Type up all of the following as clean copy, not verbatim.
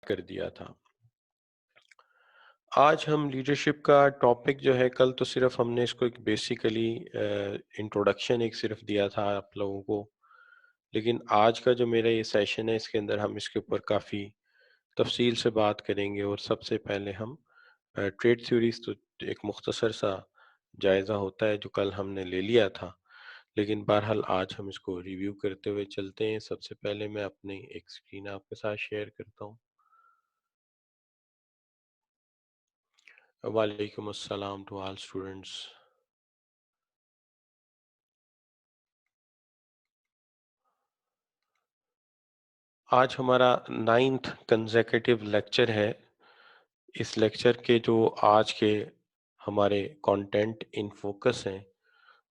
कर दिया था। आज हम लीडरशिप का टॉपिक जो है, कल तो सिर्फ हमने इसको एक बेसिकली इंट्रोडक्शन एक सिर्फ दिया था आप लोगों को, लेकिन आज का जो मेरा ये सेशन है इसके अंदर हम इसके ऊपर काफ़ी तफसील से बात करेंगे। और सबसे पहले हम ट्रेड थ्योरीज तो एक मुख्तसर सा जायज़ा होता है जो कल हमने ले लिया था, लेकिन बहरहाल आज हम इसको रिव्यू करते हुए चलते हैं। सबसे पहले मैं अपनी एक स्क्रीन आपके साथ शेयर करता हूँ। वालेकुम अस्सलाम टू ऑल स्टूडेंट्स। आज हमारा 9th कंसेक्यूटिव लेक्चर है। इस लेक्चर के जो आज के हमारे कंटेंट इन फोकस हैं,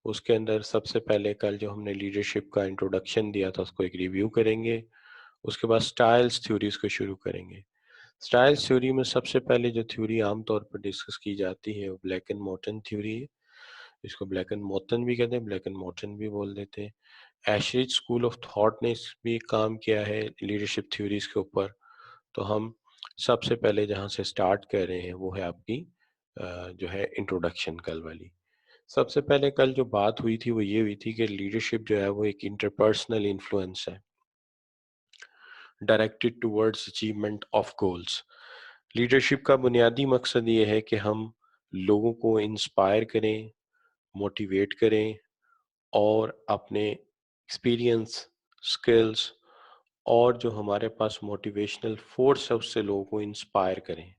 उसके अंदर सबसे पहले कल जो हमने लीडरशिप का इंट्रोडक्शन दिया था उसको एक रिव्यू करेंगे। उसके बाद स्टाइल्स थ्योरीज को शुरू करेंगे। स्टाइल्स थ्योरी में सबसे पहले जो थ्योरी आमतौर पर डिस्कस की जाती है वो ब्लैक एंड मॉर्टन थ्योरी है। इसको ब्लैक एंड मॉर्टन भी कहते हैं, ब्लैक एंड मॉर्टन भी बोल देते हैं। एशरिच स्कूल ऑफ थॉट ने इस भी काम किया है लीडरशिप थ्योरीज के ऊपर। तो हम सबसे पहले जहाँ से स्टार्ट कर रहे हैं वो है आपकी जो है इंट्रोडक्शन कल वाली। सबसे पहले कल जो बात हुई थी वो ये हुई थी कि लीडरशिप जो है वो एक इंटरपर्सनल इन्फ्लुएंस है directed towards achievement of goals. Leadership का बुनियादी मकसद ये है कि हम लोगों को इंस्पायर करें, मोटिवेट करें और अपने एक्सपीरियंस, स्किल्स और जो हमारे पास मोटिवेशनल फोर्स है उससे लोगों को इंस्पायर करें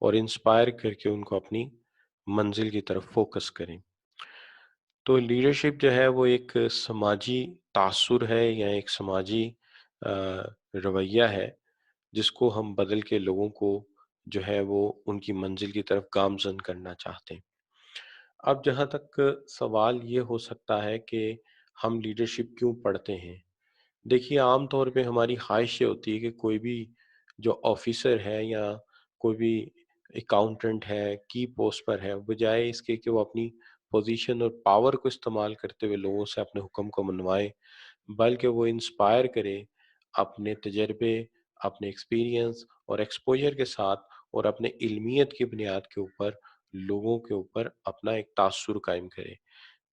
और इंस्पायर करके उनको अपनी मंजिल की तरफ फोकस करें। तो लीडरशिप जो है वो एक समाजी तासुर है या एक समाजी अ, रवैया है जिसको हम बदल के लोगों को जो है वो उनकी मंजिल की तरफ गामजन करना चाहते हैं। अब जहाँ तक सवाल ये हो सकता है कि हम लीडरशिप क्यों पढ़ते हैं। देखिए, आम तौर पे हमारी ख्वाहिश ये होती है कि कोई भी जो ऑफिसर है या कोई भी अकाउंटेंट है, की पोस्ट पर है, बजाय इसके कि वो अपनी पोजीशन और पावर को इस्तेमाल करते हुए लोगों से अपने हुक्म को मनवाए, बल्कि वो इंस्पायर करे अपने तजर्बे, अपने एक्सपीरियंस और एक्सपोजर के साथ और अपने इल्मियत की बुनियाद के ऊपर लोगों के ऊपर अपना एक तासुर कायम करे।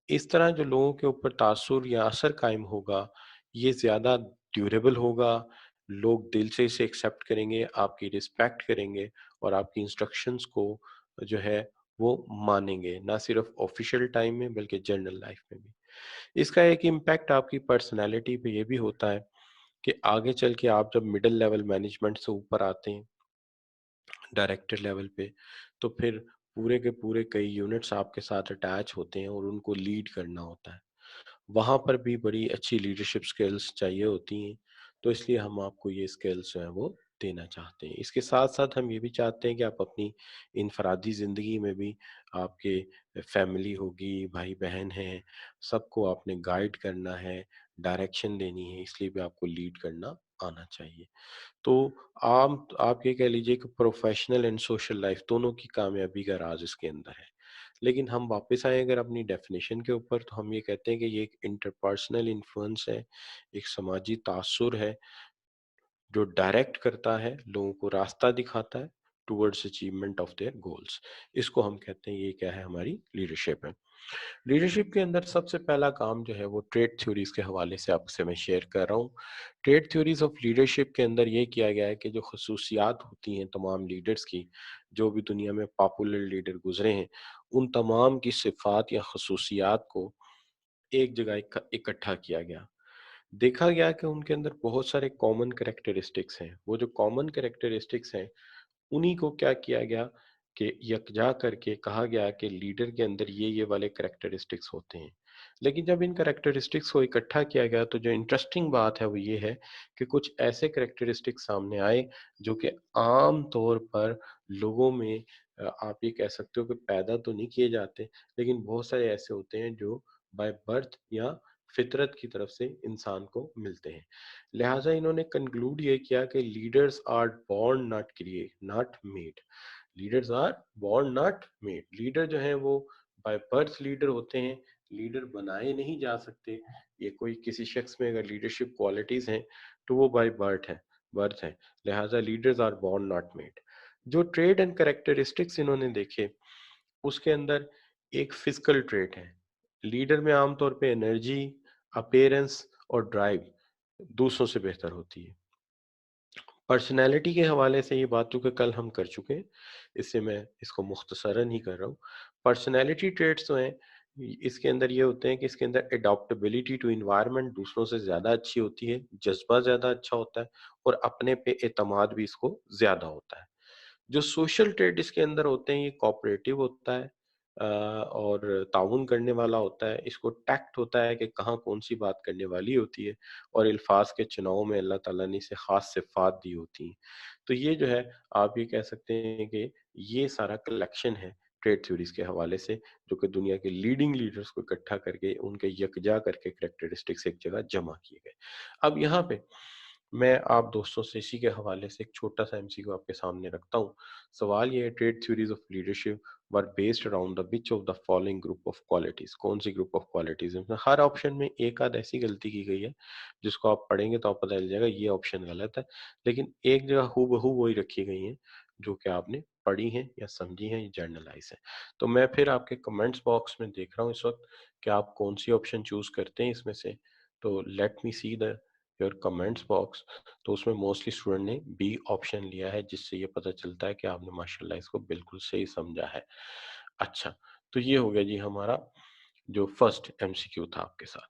इस तरह जो लोगों के ऊपर तासुर या असर कायम होगा, ये ज़्यादा ड्यूरेबल होगा, लोग दिल से इसे एक्सेप्ट करेंगे, आपकी रिस्पेक्ट करेंगे और आपकी इंस्ट्रक्शंस को जो है वो मानेंगे, ना सिर्फ ऑफिशियल टाइम में बल्कि जनरल लाइफ में भी। इसका एक इम्पैक्ट आपकी पर्सनैलिटी पे ये भी होता है कि आगे चल के आप जब मिडल लेवल मैनेजमेंट से ऊपर आते हैं, डायरेक्टर लेवल पे, तो फिर पूरे के पूरे कई यूनिट्स आपके साथ अटैच होते हैं और उनको लीड करना होता है। वहाँ पर भी बड़ी अच्छी लीडरशिप स्किल्स चाहिए होती हैं, तो इसलिए हम आपको ये स्किल्स जो हैं वो देना चाहते हैं। इसके साथ-साथ हम ये भी चाहते हैं कि आप अपनी इनफरादी ज़िंदगी में भी आपके फैमिली होगी, भाई-बहन हैं, सबको आपने गाइड करना है, डायरेक्शन देनी है, इसलिए भी आपको लीड करना आना चाहिए। तो आप ये कह लीजिए कि प्रोफेशनल एंड सोशल लाइफ दोनों की कामयाबी का राज इसके अंदर है। लेकिन हम वापस आए अगर अपनी डेफिनेशन के ऊपर, तो हम ये कहते हैं कि ये एक इंटरपर्सनल इन्फ्लुएंस है, एक समाजी तासुर है जो डायरेक्ट करता है, लोगों को रास्ता दिखाता है towards achievement of their goals. इसको हम कहते हैं ये क्या है, हमारी लीडरशिप है। लीडरशिप के अंदर सबसे पहला काम जो है वो ट्रेड थ्योरीज के हवाले से आपसे मैं शेयर कर रहा हूँ। ट्रेड थ्योरीज ऑफ लीडरशिप के अंदर ये किया गया है कि जो खसूसियात होती हैं तमाम लीडर्स की, जो भी दुनिया में पॉपुलर लीडर गुजरे हैं, उन तमाम की सिफात या खसूसियात को एक जगह इकट्ठा किया गया। देखा गया कि उनके अंदर बहुत सारे कॉमन कैरेक्टरिस्टिक्स हैं। वो जो कॉमन कैरेक्टरिस्टिक्स हैं, उन्हीं को क्या किया गया कि यकजा करके कहा गया कि लीडर के अंदर ये वाले कैरेक्टरिस्टिक्स होते हैं। लेकिन जब इन कैरेक्टरिस्टिक्स को इकट्ठा किया गया तो जो इंटरेस्टिंग बात है वो ये है कि कुछ ऐसे कैरेक्टरिस्टिक्स सामने आए जो कि आम तौर पर लोगों में आप ये कह सकते हो कि पैदा तो नहीं किए जाते, लेकिन बहुत सारे ऐसे होते हैं जो बाय बर्थ या फितरत की तरफ से इंसान को मिलते हैं। लिहाजा इन्होंने कंक्लूड ये किया कि leaders are born not create not made. Leaders are born not made. Leader जो हैं वो बाय बर्थ लीडर होते हैं, लीडर बनाए नहीं जा सकते। ये कोई किसी शख्स में अगर लीडरशिप क्वालिटीज हैं तो वो बाय बर्थ है, बर्थ हैं, लिहाजा leaders are born not made. जो ट्रेड एंड कैरेक्टरिस्टिक्स इन्होंने देखे, उसके अंदर एक फिजिकल ट्रेट है। लीडर में आमतौर पे एनर्जी, अपीयरेंस और ड्राइव दूसरों से बेहतर होती है। पर्सनैलिटी के हवाले से ये बात चूंकि कल हम कर चुके हैं, इससे मैं इसको मुख्तसरन ही कर रहा हूँ। पर्सनैलिटी ट्रेट्स जो हैं, इसके अंदर ये होते हैं कि इसके अंदर एडॉप्टेबिलिटी टू इन्वायरमेंट दूसरों से ज़्यादा अच्छी होती है, जज्बा ज़्यादा अच्छा होता है और अपने पे एतमाद भी इसको ज़्यादा होता है। जो सोशल ट्रेड इसके अंदर होते हैं, ये कोऑपरेटिव होता है और ताउन करने वाला होता है। इसको टैक्ट होता है कि कहाँ कौन सी बात करने वाली होती है, और अल्फाज के चुनाव में अल्लाह ताला ने इसे खास सिफात दी होती हैं। तो ये जो है, आप ये कह सकते हैं कि ये सारा कलेक्शन है ट्रेड थ्योरीज के हवाले से, जो कि दुनिया के लीडिंग लीडर्स को इकट्ठा करके उनके यकजा करके करेक्टरिस्टिक्स एक जगह जमा किए गए। अब यहाँ पे मैं आप दोस्तों से इसी के हवाले से एक छोटा सा एमसीक्यू आपके सामने रखता हूँ। सवाल ये है, trade theories of leadership were based around the which of the following group of qualities. कौन सी ग्रुप ऑफ क्वालिटीज है? हर ऑप्शन में एक आध ऐसी गलती की गई है जिसको आप पढ़ेंगे तो आप पता चल जाएगा ये ऑप्शन गलत है, लेकिन एक जगह हूबहू वही रखी गई है जो कि आपने पढ़ी है या समझी है या जर्नलाइज है। तो मैं फिर आपके कमेंट्स बॉक्स में देख रहा हूँ इस वक्त कि आप कौन सी ऑप्शन चूज करते हैं इसमें से। तो let me see the your comments box. तो उसमें मोस्टली स्टूडेंट ने बी ऑप्शन लिया है, जिससे ये पता चलता है कि आपने माशाल्लाह इसको बिल्कुल सही समझा है। अच्छा, तो ये हो गया जी हमारा जो फर्स्ट एमसीक्यू था आपके साथ।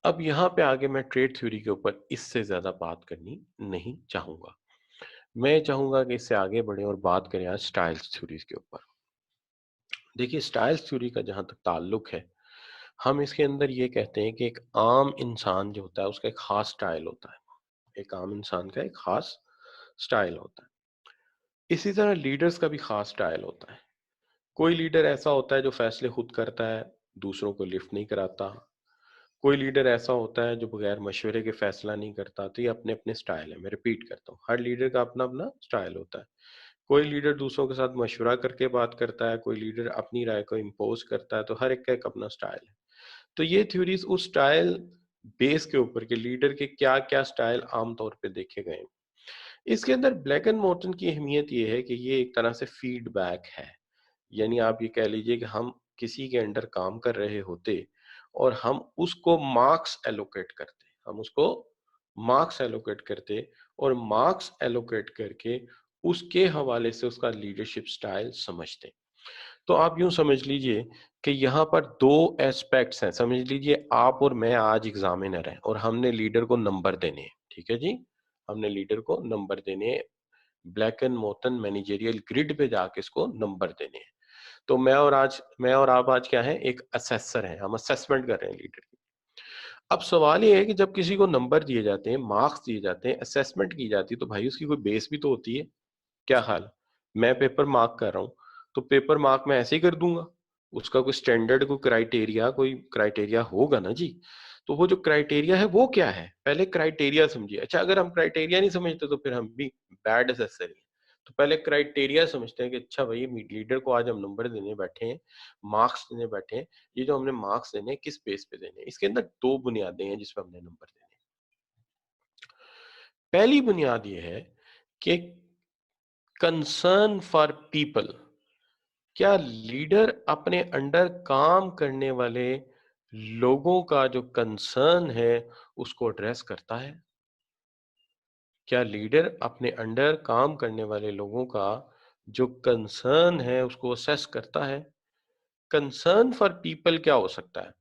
अब यहाँ पे आगे मैं ट्रेड थ्योरी के ऊपर इससे ज्यादा बात करनी नहीं चाहूंगा। मैं चाहूंगा कि इससे आगे बढ़े और बात करें आज स्टाइल्स थ्योरीज के ऊपर। देखिए, स्टाइल्स थ्योरी का जहां तक ताल्लुक है, हम इसके अंदर ये कहते हैं कि एक आम इंसान जो होता है उसका एक खास स्टाइल होता है। एक आम इंसान का एक खास स्टाइल होता है। इसी तरह लीडर्स का भी खास स्टाइल होता है। कोई लीडर ऐसा होता है जो फैसले खुद करता है, दूसरों को लिफ्ट नहीं कराता। कोई लीडर ऐसा होता है जो बगैर मशवरे के फैसला नहीं करता। तो ये अपने अपने स्टाइल है। मैं रिपीट करता हूँ, हर लीडर का अपना अपना स्टाइल होता है। कोई लीडर दूसरों के साथ मशवरा करके बात करता है, कोई लीडर अपनी राय को इम्पोज करता है। तो हर एक का एक अपना स्टाइल है। तो ये थ्योरीज उस स्टाइल बेस के ऊपर के लीडर के क्या क्या स्टाइल आमतौर पे देखे गए हैं। इसके अंदर ब्लैक एंड मोर्टन की अहमियत ये है कि ये एक तरह से फीडबैक है। यानी आप ये कह लीजिए कि हम किसी के अंडर काम कर रहे होते और हम उसको मार्क्स एलोकेट करते, हम उसको मार्क्स एलोकेट करते और मार्क्स एलोकेट करके उसके हवाले से उसका लीडरशिप स्टाइल समझते। तो आप यूं समझ लीजिए कि यहाँ पर दो एस्पेक्ट्स हैं। समझ लीजिए आप और मैं आज एग्जामिनर हैं और हमने लीडर को नंबर देने हैं। ठीक है जी, हमने लीडर को नंबर देने हैं, Blake and Mouton managerial grid पे जाके इसको नंबर देने हैं। तो मैं और आप आज क्या है, एक असेसर हैं, हम असेसमेंट कर रहे हैं लीडर की। अब सवाल ये है कि जब किसी को नंबर दिए जाते हैं, मार्क्स दिए जाते हैं, असेसमेंट की जाती है, तो भाई उसकी कोई बेस भी तो होती है। क्या हाल? मैं पेपर मार्क कर रहा हूँ, तो पेपर मार्क मैं ऐसे ही कर दूंगा? उसका कोई स्टैंडर्ड, कोई क्राइटेरिया होगा ना जी। तो वो जो क्राइटेरिया है वो क्या है, पहले क्राइटेरिया समझिए। अच्छा, अगर हम क्राइटेरिया नहीं समझते तो फिर हम भी बैड असेसर हैं। तो पहले क्राइटेरिया समझते हैं कि अच्छा भाई, लीडर को आज हम नंबर देने बैठे हैं, मार्क्स देने बैठे हैं। ये जो हमने मार्क्स देने हैं, किस बेस पे देने हैं? इसके अंदर दो बुनियादें हैं जिसपे हमने नंबर देने हैं। पहली बुनियाद ये है कि कंसर्न फॉर पीपल। क्या लीडर अपने अंडर काम करने वाले लोगों का जो कंसर्न है उसको एड्रेस करता है? क्या लीडर अपने अंडर काम करने वाले लोगों का जो कंसर्न है उसको असेस करता है? कंसर्न फॉर पीपल क्या हो सकता है?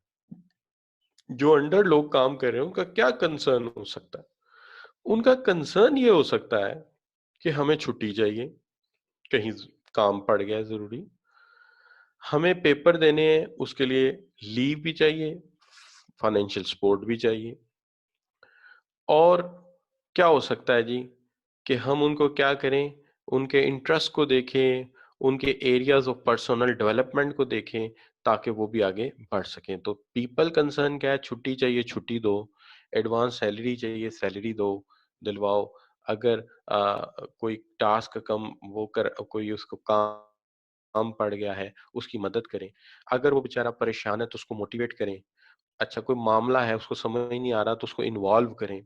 जो अंडर लोग काम कर रहे हैं उनका क्या कंसर्न हो सकता है? उनका कंसर्न ये हो सकता है कि हमें छुट्टी चाहिए, कहीं काम पड़ गया है जरूरी, हमें पेपर देने हैं उसके लिए लीव भी चाहिए, फाइनेंशियल सपोर्ट भी चाहिए। और क्या हो सकता है जी कि हम उनको क्या करें, उनके इंटरेस्ट को देखें, उनके एरियाज ऑफ पर्सनल डेवलपमेंट को देखें, ताकि वो भी आगे बढ़ सकें। तो पीपल कंसर्न क्या है? छुट्टी चाहिए, छुट्टी दो। एडवांस सैलरी चाहिए, सैलरी दो, दिलवाओ। अगर कोई टास्क कम वो कर, कोई उसको काम पड़ गया है, उसकी मदद करें। अगर वो बेचारा परेशान है तो उसको मोटिवेट करें। अच्छा, कोई मामला है उसको समझ नहीं आ रहा तो उसको इन्वॉल्व करें।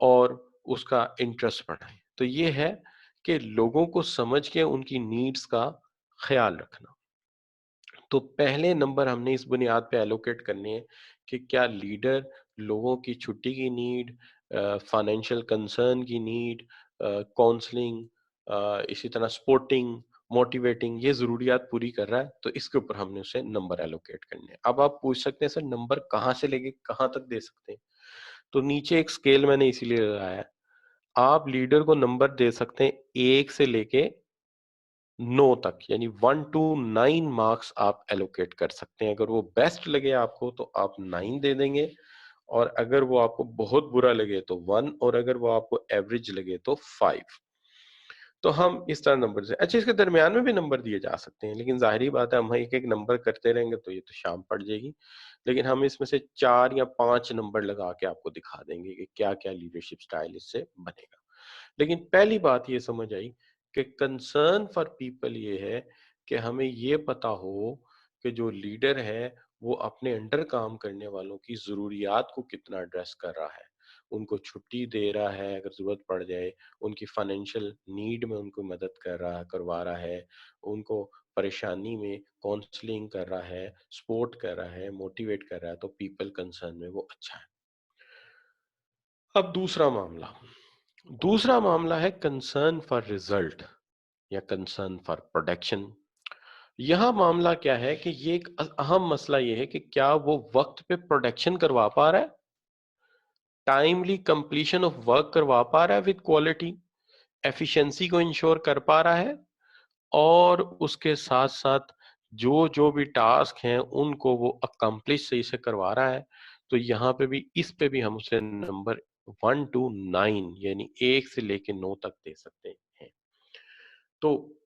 और उसका इंटरेस्ट बढ़ाएं। तो ये है कि लोगों को समझ के उनकी नीड्स का ख्याल रखना। तो पहले नंबर हमने इस बुनियाद पे एलोकेट करने हैं कि क्या लीडर लोगों की छुट्टी की नीड, फाइनेंशियल कंसर्न की नीड, काउंसलिंग, इसी तरह सपोर्टिंग, मोटिवेटिंग, ये ज़रूरियात पूरी कर रहा है, तो इसके ऊपर हमने उसे नंबर एलोकेट करने हैं। अब आप पूछ सकते हैं सर नंबर कहाँ से लेके कहाँ तक दे सकते हैं? तो नीचे एक स्केल मैंने इसीलिए लगाया है। आप लीडर को नंबर दे सकते हैं 1 से लेके 9 तक, यानी 1 टू 9 मार्क्स आप एलोकेट कर सकते हैं। अगर वो बेस्ट लगे आपको तो आप 9 दे देंगे, और अगर वो आपको बहुत बुरा लगे तो 1, और अगर वो आपको एवरेज लगे तो 5। तो हम इस तरह नंबर से, अच्छा इसके दरमियान में भी नंबर दिए जा सकते हैं, लेकिन जाहिर बात है हम एक एक नंबर करते रहेंगे तो ये तो शाम पड़ जाएगी। लेकिन हम इसमें से 4 या 5 नंबर लगा के आपको दिखा देंगे कि क्या क्या लीडरशिप स्टाइल इससे बनेगा। लेकिन पहली बात ये समझ आई कि कंसर्न फॉर पीपल ये है कि हमें ये पता हो कि जो लीडर है वो अपने अंडर काम करने वालों की जरूरियात को कितना एड्रेस कर रहा है, उनको छुट्टी दे रहा है अगर जरूरत पड़ जाए, उनकी फाइनेंशियल नीड में उनको मदद करवा रहा है, उनको परेशानी में काउंसलिंग कर रहा है, सपोर्ट कर रहा है, मोटिवेट कर रहा है, तो पीपल कंसर्न में वो अच्छा है। अब दूसरा मामला है कंसर्न फॉर रिजल्ट या कंसर्न फॉर प्रोडक्शन। यहां मामला क्या है कि ये एक अहम मसला ये है कि क्या वो वक्त पे प्रोडक्शन करवा पा रहा है, टाइमली कंप्लीशन ऑफ वर्क करवा पा रहा है विद क्वालिटी, एफिशिएंसी को इंश्योर कर पा रहा है, और उसके साथ साथ जो जो भी टास्क हैं उनको वो अकम्प्लिश सही से करवा रहा है। तो यहाँ पे भी, इस पे भी हम उसे नंबर 1 टू 9 यानी 1 से लेके 9 तक दे सकते हैं। तो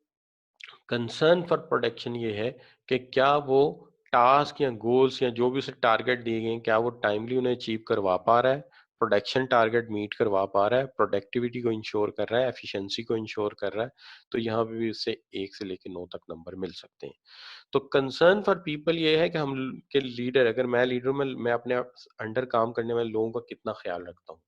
कंसर्न फॉर प्रोडक्शन ये है कि क्या वो टास्क या गोल्स या जो भी उसे टारगेट दिए गए हैं क्या वो टाइमली उन्हें अचीव करवा पा रहा है, प्रोडक्शन टारगेट मीट करवा पा रहा है, प्रोडक्टिविटी को इंश्योर कर रहा है, एफिशिएंसी को इंश्योर कर रहा है। तो यहाँ पे भी उससे 1 से लेकर 9 तक नंबर मिल सकते हैं। तो कंसर्न फॉर पीपल ये है कि हम के लीडर, अगर मैं लीडर में मैं अपने अंडर काम करने वाले लोगों का कितना ख्याल रखता हूँ।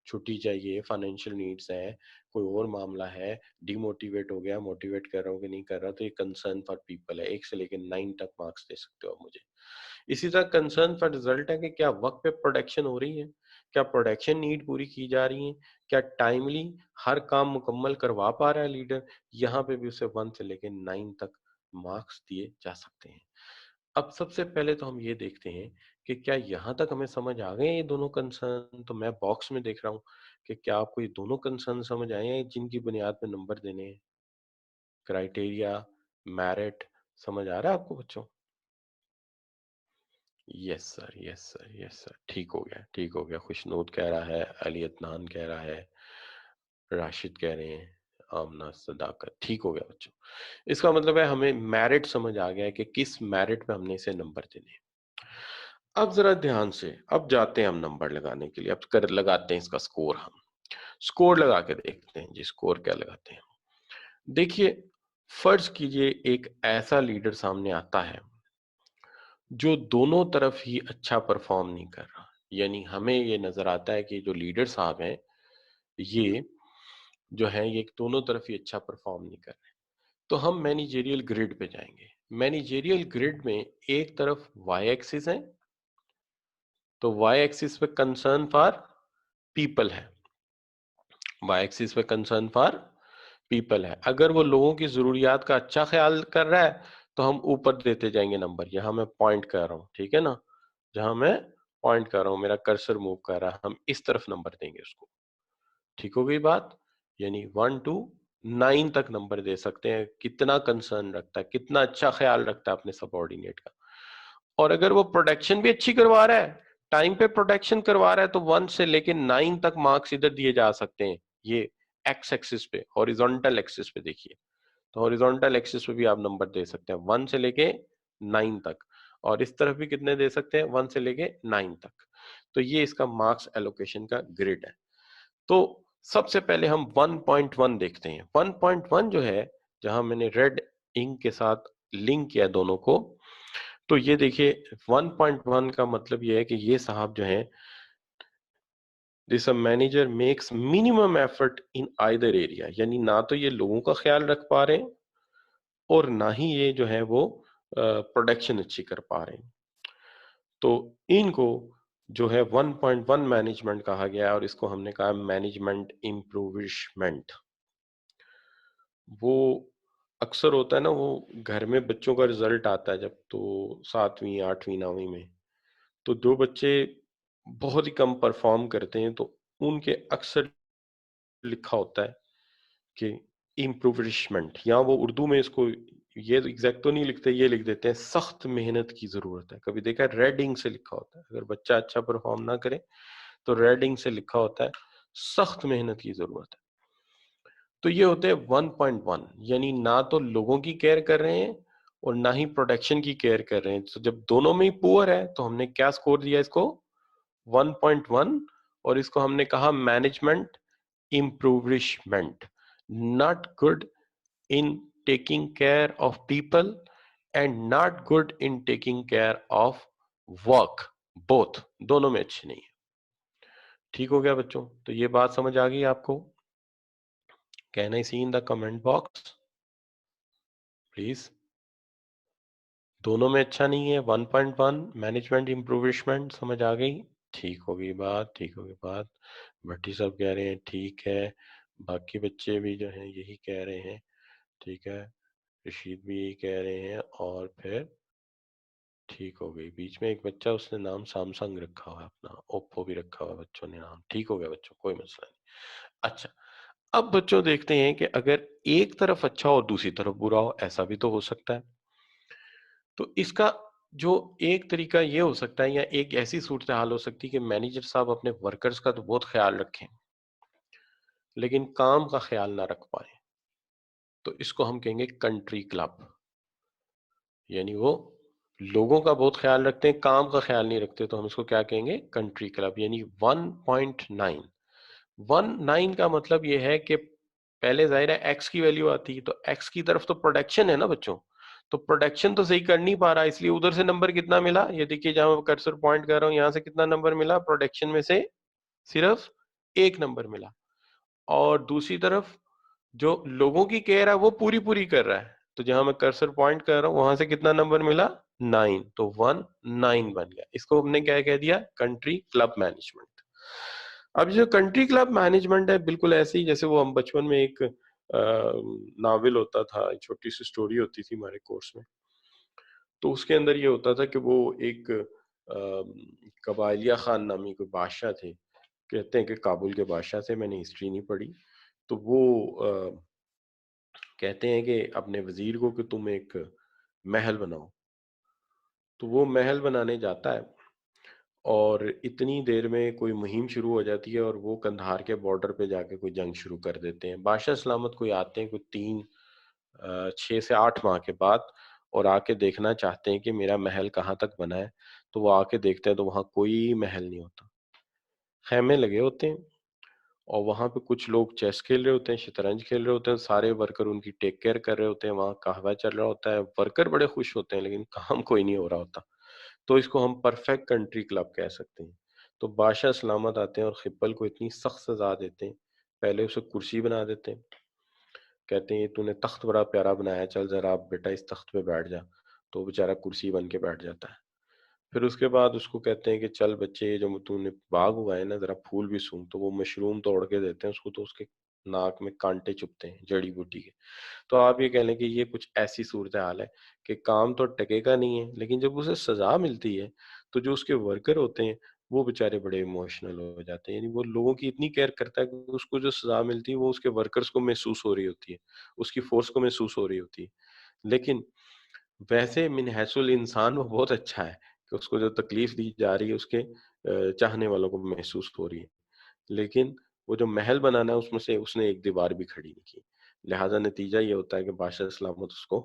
छुट्टी चाहिए, फाइनेंशियल नीड्स है, कोई और मामला है, डिमोटिवेट हो गया, मोटिवेट कर रहा हूँ कि नहीं कर रहा, तो ये कंसर्न फॉर पीपल है। 1 से लेके 9 तक मार्क्स दे सकते हो आप मुझे। इसी तरह कंसर्न फॉर रिजल्ट है कि क्या वक्त पे प्रोडक्शन हो रही है, क्या प्रोडक्शन नीड पूरी की जा रही है, क्या टाइमली हर काम मुकम्मल करवा पा रहा है लीडर। यहाँ पे भी उसे 1 से लेके 9 तक मार्क्स दिए जा सकते हैं। अब सबसे पहले तो हम ये देखते हैं कि क्या यहाँ तक हमें समझ आ गए ये दोनों कंसर्न। तो मैं बॉक्स में देख रहा हूँ कि क्या आपको ये दोनों कंसर्न समझ आए हैं जिनकी बुनियाद पे नंबर देने हैं। क्राइटेरिया, मेरिट, समझ आ रहा है आपको बच्चों? Yes sir, yes sir, yes sir, ठीक हो गया, ठीक हो गया। खुशनूद कह रहा है, अली अदनान कह रहा है, राशिद कह रहे हैं, आमना, सदाकत, ठीक हो गया बच्चों। इसका मतलब है हमें मेरिट समझ आ गया है कि किस मेरिट पे हमने इसे नंबर देने हैं। अब जरा ध्यान से, अब जाते हैं हम नंबर लगाने के लिए। अब कर लगाते हैं इसका स्कोर। हम स्कोर लगा के देखते हैं जी, स्कोर क्या लगाते हैं। देखिए, फर्ज कीजिए एक ऐसा लीडर सामने आता है जो दोनों तरफ ही अच्छा परफॉर्म नहीं कर रहा। यानी हमें ये नजर आता है कि जो लीडर साहब हैं ये जो है ये दोनों तरफ ही अच्छा परफॉर्म नहीं कर रहे। तो हम मैनेजेरियल ग्रिड पे जाएंगे। मैनेजेरियल ग्रिड में एक तरफ वाई एक्सिस है, तो वाई एक्सिस पे कंसर्न फॉर पीपल है, वाई एक्सिस पे कंसर्न फॉर पीपल है। अगर वो लोगों की जरूरियात का अच्छा ख्याल कर रहा है तो हम ऊपर देते जाएंगे नंबर। यहाँ मैं पॉइंट कर रहा हूँ, ठीक है ना, जहां मैं पॉइंट कर रहा हूँ, मेरा कर्सर मूव कर रहा है, हम इस तरफ नंबर देंगे उसको। ठीक हो गई बात? यानी 1 टू 9 तक नंबर दे सकते हैं, कितना कंसर्न रखता है, कितना अच्छा ख्याल रखता है अपने सबॉर्डिनेट का। और अगर वो प्रोडक्शन भी अच्छी करवा रहा है, टाइम पे प्रोडक्शन करवा रहा है, तो 1 से लेके 9 तक मार्क्स इधर दिए जा सकते हैं। ये एक्स एक्सिस पे, हॉरिजॉन्टल एक्सिस पे देखिए, तो हॉरिजॉन्टल एक्सिस पे भी आप नंबर दे सकते हैं 1 से लेके 9 तक, और इस तरफ भी कितने दे सकते हैं 1 से लेके 9 तक। तो ये इसका मार्क्स एलोकेशन का ग्रिड है। तो सबसे पहले हम 1.1 देखते हैं। 1.1 जो है, जहां मैंने रेड इंक के साथ लिंक किया दोनों को, तो ये देखिए 1.1 का मतलब ये है कि ये साहब जो हैं this a manager makes minimum effort in either area, यानी ना तो ये लोगों का ख्याल रख पा रहे हैं और ना ही ये जो है वो प्रोडक्शन अच्छी कर पा रहे हैं। तो इनको जो है 1.1 मैनेजमेंट कहा गया है और इसको हमने कहा मैनेजमेंट इम्प्रूविशमेंट। वो अक्सर होता है ना, वो घर में बच्चों का रिजल्ट आता है जब, तो 7वीं 8वीं 9वीं में, तो जो बच्चे बहुत ही कम परफॉर्म करते हैं तो उनके अक्सर लिखा होता है कि इम्प्रूविशमेंट, या वो उर्दू में इसको ये एग्जैक्ट तो नहीं लिखते, ये लिख देते हैं सख्त मेहनत की जरूरत है। कभी देखा है रेड इंक से लिखा होता है, अगर बच्चा अच्छा परफॉर्म ना करे तो रेड इंक से लिखा होता है सख्त मेहनत की जरूरत है। तो ये होते हैं 1.1, यानी ना तो लोगों की केयर कर रहे हैं और ना ही प्रोडक्शन की केयर कर रहे हैं। तो जब दोनों में ही पुअर है तो हमने क्या स्कोर दिया इसको, 1.1, और इसको हमने कहा management impoverishment, not good in taking care of people and not good in taking care of work, both, दोनों में अच्छी नहीं है। ठीक हो गया बच्चों? तो ये बात समझ आ गई आपको? Can I see in the comment box please? दोनों में अच्छा नहीं है, 1.1 मैनेजमेंट इम्प्रूविशमेंट, समझ आ गई? ठीक हो गई बात, ठीक हो गई बात। भट्टी सब कह रहे हैं ठीक है, बाकी बच्चे भी जो हैं यही कह रहे हैं, ठीक है, रशीद भी यही कह रहे हैं, और फिर ठीक हो गई। बीच में एक बच्चा, उसने नाम सैमसंग रखा हुआ है अपना, ओप्पो भी रखा हुआ है बच्चों ने नाम। ठीक हो गया बच्चों, कोई मसला नहीं। अच्छा, अब बच्चों देखते हैं कि अगर एक तरफ अच्छा और दूसरी तरफ बुरा हो, ऐसा भी तो हो सकता है। तो इसका जो एक तरीका ये हो सकता है, या एक ऐसी सूरत हाल हो सकती है कि मैनेजर साहब अपने वर्कर्स का तो बहुत ख्याल रखें लेकिन काम का ख्याल ना रख पाए, तो इसको हम कहेंगे कंट्री क्लब। यानी वो लोगों का बहुत ख्याल रखते हैं, काम का ख्याल नहीं रखते, तो हम इसको क्या कहेंगे, कंट्री क्लब। यानी 1.9, 19 का मतलब ये है कि पहले जाहिर है एक्स की वैल्यू आती है, तो एक्स की तरफ तो प्रोडक्शन है ना बच्चों, तो प्रोडक्शन तो सही कर नहीं पा रहा, इसलिए उधर से नंबर कितना मिला, ये देखिए जहां मैं कर्सर पॉइंट कर रहा हूं, यहां से कितना नंबर मिला, प्रोडक्शन में से सिर्फ एक नंबर मिला। और दूसरी तरफ जो लोगों की केयर है वो पूरी पूरी कर रहा है, तो जहां मैं कर्सर पॉइंट कर रहा हूं वहां से कितना नंबर मिला, 9, तो 19 बन गया। इसको हमने क्या कह दिया, कंट्री क्लब मैनेजमेंट। अब जो कंट्री क्लब मैनेजमेंट है, बिल्कुल ऐसे ही जैसे वो हम बचपन में एक नावल होता था, एक छोटी सी स्टोरी होती थी हमारे कोर्स में, तो उसके अंदर ये होता था कि वो एक कबाइलिया खान नामी कोई बादशाह थे, कहते हैं कि काबुल के बादशाह थे, मैंने हिस्ट्री नहीं पढ़ी। तो वो कहते हैं कि अपने वजीर को कि तुम एक महल बनाओ, तो वो महल बनाने जाता है और इतनी देर में कोई मुहिम शुरू हो जाती है और वो कंधार के बॉर्डर पे जाके कोई जंग शुरू कर देते हैं। बादशाह सलामत कोई आते हैं, कोई 6 से 8 माह के बाद, और आके देखना चाहते हैं कि मेरा महल कहाँ तक बना है। तो वो आके देखते हैं तो वहां कोई महल नहीं होता, खेमे लगे होते हैं, और वहां पे कुछ लोग चेस खेल रहे होते हैं, शतरंज खेल रहे होते हैं, सारे वर्कर उनकी टेक केयर कर रहे होते हैं, वहां कहवा चल रहा होता है, वर्कर बड़े खुश होते हैं लेकिन काम कोई नहीं हो रहा होता। तो इसको हम परफेक्ट कंट्री क्लब कह सकते हैं। तो बादशाह सलामत आते हैं और खिब्बल को इतनी सख्त सजा देते हैं, पहले उसे कुर्सी बना देते हैं, कहते हैं ये तूने तख्त बड़ा प्यारा बनाया, चल जरा आप बेटा इस तख्त पे बैठ जा, तो वो बेचारा कुर्सी बन के बैठ जाता है। फिर उसके बाद उसको कहते हैं कि चल बच्चे, ये जो तूने बाग उगाए ना, जरा फूल भी सूंघ, तो वो मशरूम तोड़ के देते हैं उसको, तो उसके नाक में कांटे चुभते हैं जड़ी बूटी के। तो आप ये कह लें कि ये कुछ ऐसी सूरत हाल है कि काम तो टकेगा नहीं है, लेकिन जब उसे सजा मिलती है तो जो उसके वर्कर होते हैं वो बेचारे बड़े इमोशनल हो जाते हैं। यानी वो लोगों की इतनी केयर करता है कि उसको जो सजा मिलती है वो उसके वर्कर्स को महसूस हो रही होती है, उसकी फोर्स को महसूस हो रही होती है। लेकिन वैसे मिन हैसुल इंसान वो बहुत अच्छा है कि उसको जो तकलीफ दी जा रही है उसके चाहने वालों को महसूस हो रही है। लेकिन वो जो महल बनाना है उसमें से उसने एक दीवार भी खड़ी नहीं की। लिहाजा नतीजा ये होता है कि बादशाह सलामत उसको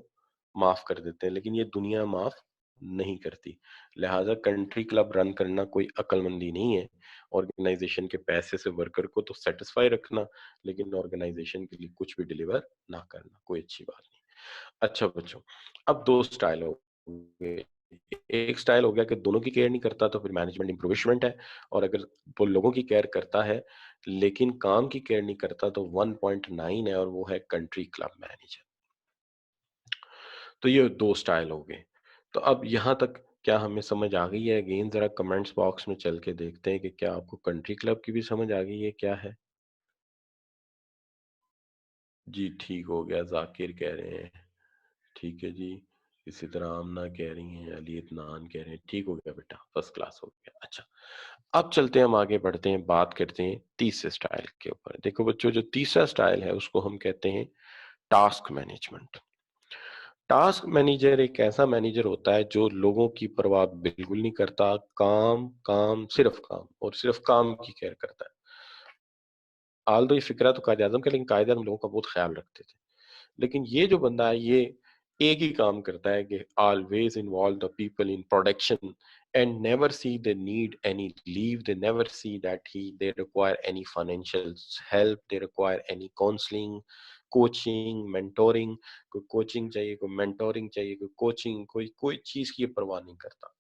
माफ कर देते हैं, लेकिन ये दुनिया माफ नहीं करती। लिहाजा कंट्री क्लब रन करना कोई अक्लमंदी नहीं है। ऑर्गेनाइजेशन के पैसे से वर्कर को तो सेटिस्फाई रखना, लेकिन ऑर्गेनाइजेशन के लिए कुछ भी डिलीवर ना करना कोई अच्छी बात नहीं। अच्छा बच्चों, अब दो स्टाइल हो गए, एक स्टाइल हो गया कि दोनों की केयर नहीं करता तो फिर मैनेजमेंट इम्प्रूवमेंट है, और अगर वो लोगों की केयर करता है लेकिन काम की केयर नहीं करता तो 1.9 है, और वो है कंट्री क्लब मैनेजर। तो ये दो स्टाइल हो गए। तो अब यहाँ तक क्या हमें समझ आ गई है? अगेन जरा कमेंट्स बॉक्स में चल के देखते हैं कि क्या आपको कंट्री क्लब की भी समझ आ गई है क्या है? जी ठीक हो गया, जाकिर कह रहे हैं ठीक है जी। इसी तरह आमना कह रही हैं, अली इत्नान कह रहे हैं ठीक हो गया बेटा, फर्स्ट क्लास हो गया। अच्छा, अब चलते हैं, हम आगे बढ़ते हैं, बात करते हैं तीसरे स्टाइल के ऊपर। देखो बच्चों, जो तीसरा स्टाइल है उसको हम कहते हैं टास्क मैनेजमेंट। टास्क मैनेजर एक ऐसा मैनेजर होता है जो लोगों की परवाह बिल्कुल नहीं करता, काम काम सिर्फ काम और सिर्फ काम की केयर करता है। आल दो ये फिक्रा तो कायदे आजम का, लेकिन कायदे आजम लोगों का बहुत ख्याल रखते थे। लेकिन ये जो बंदा है ये एक ही काम करता है कि always involve the people in production and never see they need any leave, they never see that he they require any financial help, they require any counselling, coaching, mentoring. कोई कोचिंग चाहिए, कोई मेंटोरिंग चाहिए, कोई coaching, कोई कोई चीज की परवाह नहीं करता।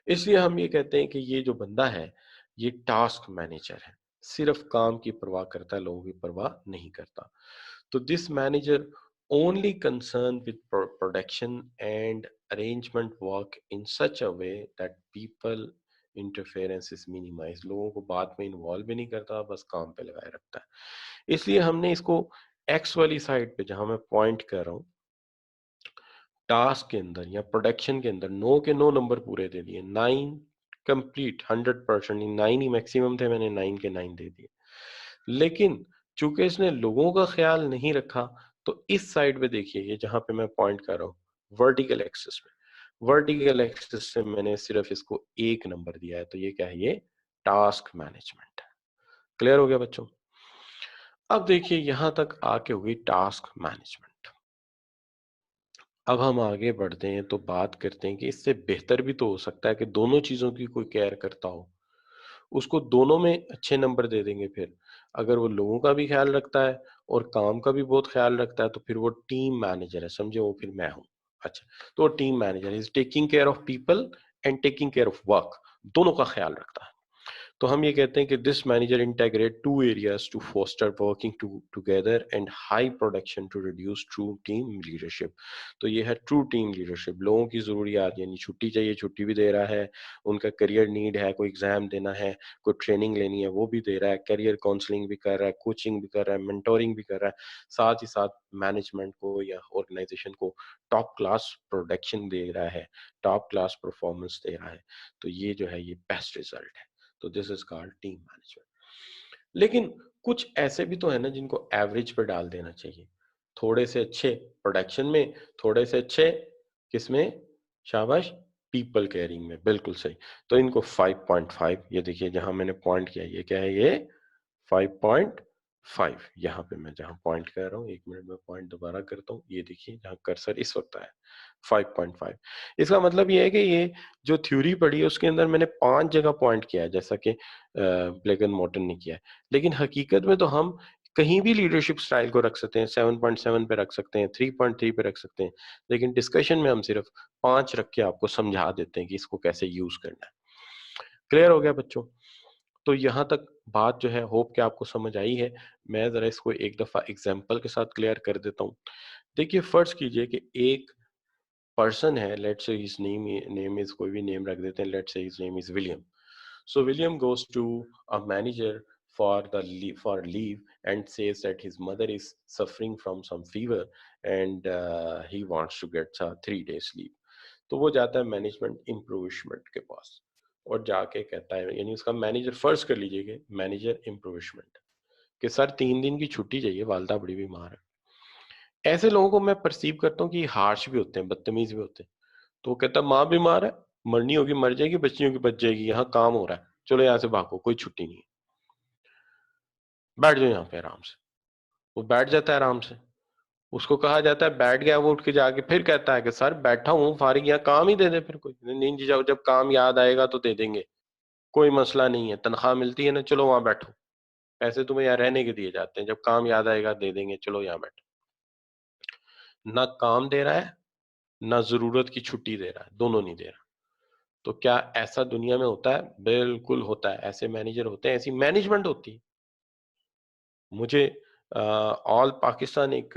इसलिए हम ये कहते हैं कि ये जो बंदा है ये टास्क मैनेजर है, सिर्फ काम की परवाह करता है, लोगों की परवाह नहीं करता। तो this manager only concerned with production and arrangement work in such a way that people interference is minimized। लोगों को बात में इन्वॉल्व भी नहीं करता, बस काम पे लगाए रखता है। इसलिए हमने इसको एक्स वाली साइड पे जहां मैं पॉइंट कर रहा हूँ, टास्क के अंदर या प्रोडक्शन के अंदर 9 के 9 नंबर पूरे दे दिए, 9 कंप्लीट 100%, 9 ही मैक्सिमम थे, मैंने 9 के 9 दे दिए। लेकिन चूंकि इसने लोगों का ख्याल नहीं रखा, तो इस साइड पे देखिए, ये जहां पे मैं पॉइंट कर रहा हूँ वर्टिकल एक्सिस में, वर्टिकल एक्सिस से मैंने सिर्फ इसको 1 नंबर दिया है, तो ये क्या है? ये टास्क मैनेजमेंट है। क्लियर हो गया बच्चों? अब देखिए यहां तक आके हुई टास्क मैनेजमेंट। अब हम आगे बढ़ते हैं तो बात करते हैं कि इससे बेहतर भी तो हो सकता है कि दोनों चीजों की कोई केयर करता हो, उसको दोनों में अच्छे नंबर दे देंगे। फिर अगर वो लोगों का भी ख्याल रखता है और काम का भी बहुत ख्याल रखता है तो फिर वो टीम मैनेजर है, समझे? वो फिर मैं हूं। अच्छा, तो वो team manager is taking care of people and taking care of work, दोनों का ख्याल रखता है। तो हम ये कहते हैं कि this manager integrate two areas to foster working together and high production to reduce true team leadership. तो ये है ट्रू टीम लीडरशिप। लोगों की जरूरियात, यानी छुट्टी चाहिए छुट्टी भी दे रहा है, उनका करियर नीड है, कोई एग्जाम देना है, कोई ट्रेनिंग लेनी है वो भी दे रहा है, करियर काउंसलिंग भी कर रहा है, कोचिंग भी कर रहा है, मेंटोरिंग भी कर रहा है, साथ ही साथ मैनेजमेंट को या ऑर्गेनाइजेशन को टॉप क्लास प्रोडक्शन दे रहा है, टॉप क्लास परफॉर्मेंस दे रहा है। तो ये जो है ये बेस्ट रिजल्ट है। तो this is called team management. लेकिन कुछ ऐसे भी तो है ना जिनको एवरेज पे डाल देना चाहिए, थोड़े से अच्छे प्रोडक्शन में, थोड़े से अच्छे किसमें? शाबाश, पीपल केयरिंग में, बिल्कुल सही। तो इनको 5.5, ये देखिए जहां मैंने पॉइंट किया, ये क्या है? ये 5.5। यहाँ पे मैं जहाँ पॉइंट कर रहा हूँ, 1 मिनट में पॉइंट दोबारा करता हूँ, ये देखिए जहाँ कर्सर इस वक्त आया 5.5। इसका मतलब ये है कि ये जो थ्योरी पढ़ी है उसके अंदर मैंने 5 जगह पॉइंट किया है, जैसा कि ब्लेगन मोर्टन ने किया है। लेकिन हकीकत में तो हम कहीं भी लीडरशिप स्टाइल को रख सकते हैं, 7.7 पे रख सकते हैं, 3.3 पे रख सकते हैं, लेकिन डिस्कशन में हम सिर्फ 5 रख के आपको समझा देते हैं कि इसको कैसे यूज करना है। क्लियर हो गया बच्चों? तो यहाँ तक बात जो है होप कि आपको समझ आई है। मैं ज़रा इसको एक दफ़ा एग्जांपल के साथ क्लियर कर देता हूँ। देखिए फ़र्ज़ कीजिए कि एक पर्सन है, let's say his name is, कोई भी नेम रख देते हैं, let's say his name is William. So William goes to a manager for leave and says that his mother is suffering from some fever and he wants to get a 3 days leave. तो वो जाता है management improvement के पास और जाके कहता है, यानी उसका मैनेजर, फर्ज कर लीजिए कि मैनेजर इम्प्रूवमेंट, कि सर 3 दिन की छुट्टी चाहिए, वालदा बड़ी बीमार है। ऐसे लोगों को मैं परसीव करता हूँ कि हार्श भी होते हैं, बदतमीज भी होते हैं। तो वो कहता है माँ बीमार है, मरनी होगी मर जाएगी, बचनी होगी बच जाएगी, यहाँ काम हो रहा है, चलो यहाँ से भागो, कोई छुट्टी नहीं है, बैठ जाओ यहाँ पे आराम से। वो बैठ जाता है आराम से, उसको कहा जाता है बैठ गया, वो उठ के जाके फिर कहता है कि सर बैठा हूँ फारिग, यहाँ काम ही दे दे फिर कोई। नहीं जी, जब जब काम याद आएगा तो दे देंगे, कोई मसला नहीं है, तनख्वाह मिलती है ना, चलो वहां बैठो, पैसे तुम्हें यहाँ रहने के दिए जाते हैं, जब काम याद आएगा दे देंगे, चलो यहाँ बैठो। ना काम दे रहा है, ना जरूरत की छुट्टी दे रहा है, दोनों नहीं दे रहा। तो क्या ऐसा दुनिया में होता है? बिल्कुल होता है। ऐसे मैनेजर होते हैं, ऐसी मैनेजमेंट होती है। मुझे ऑल पाकिस्तान एक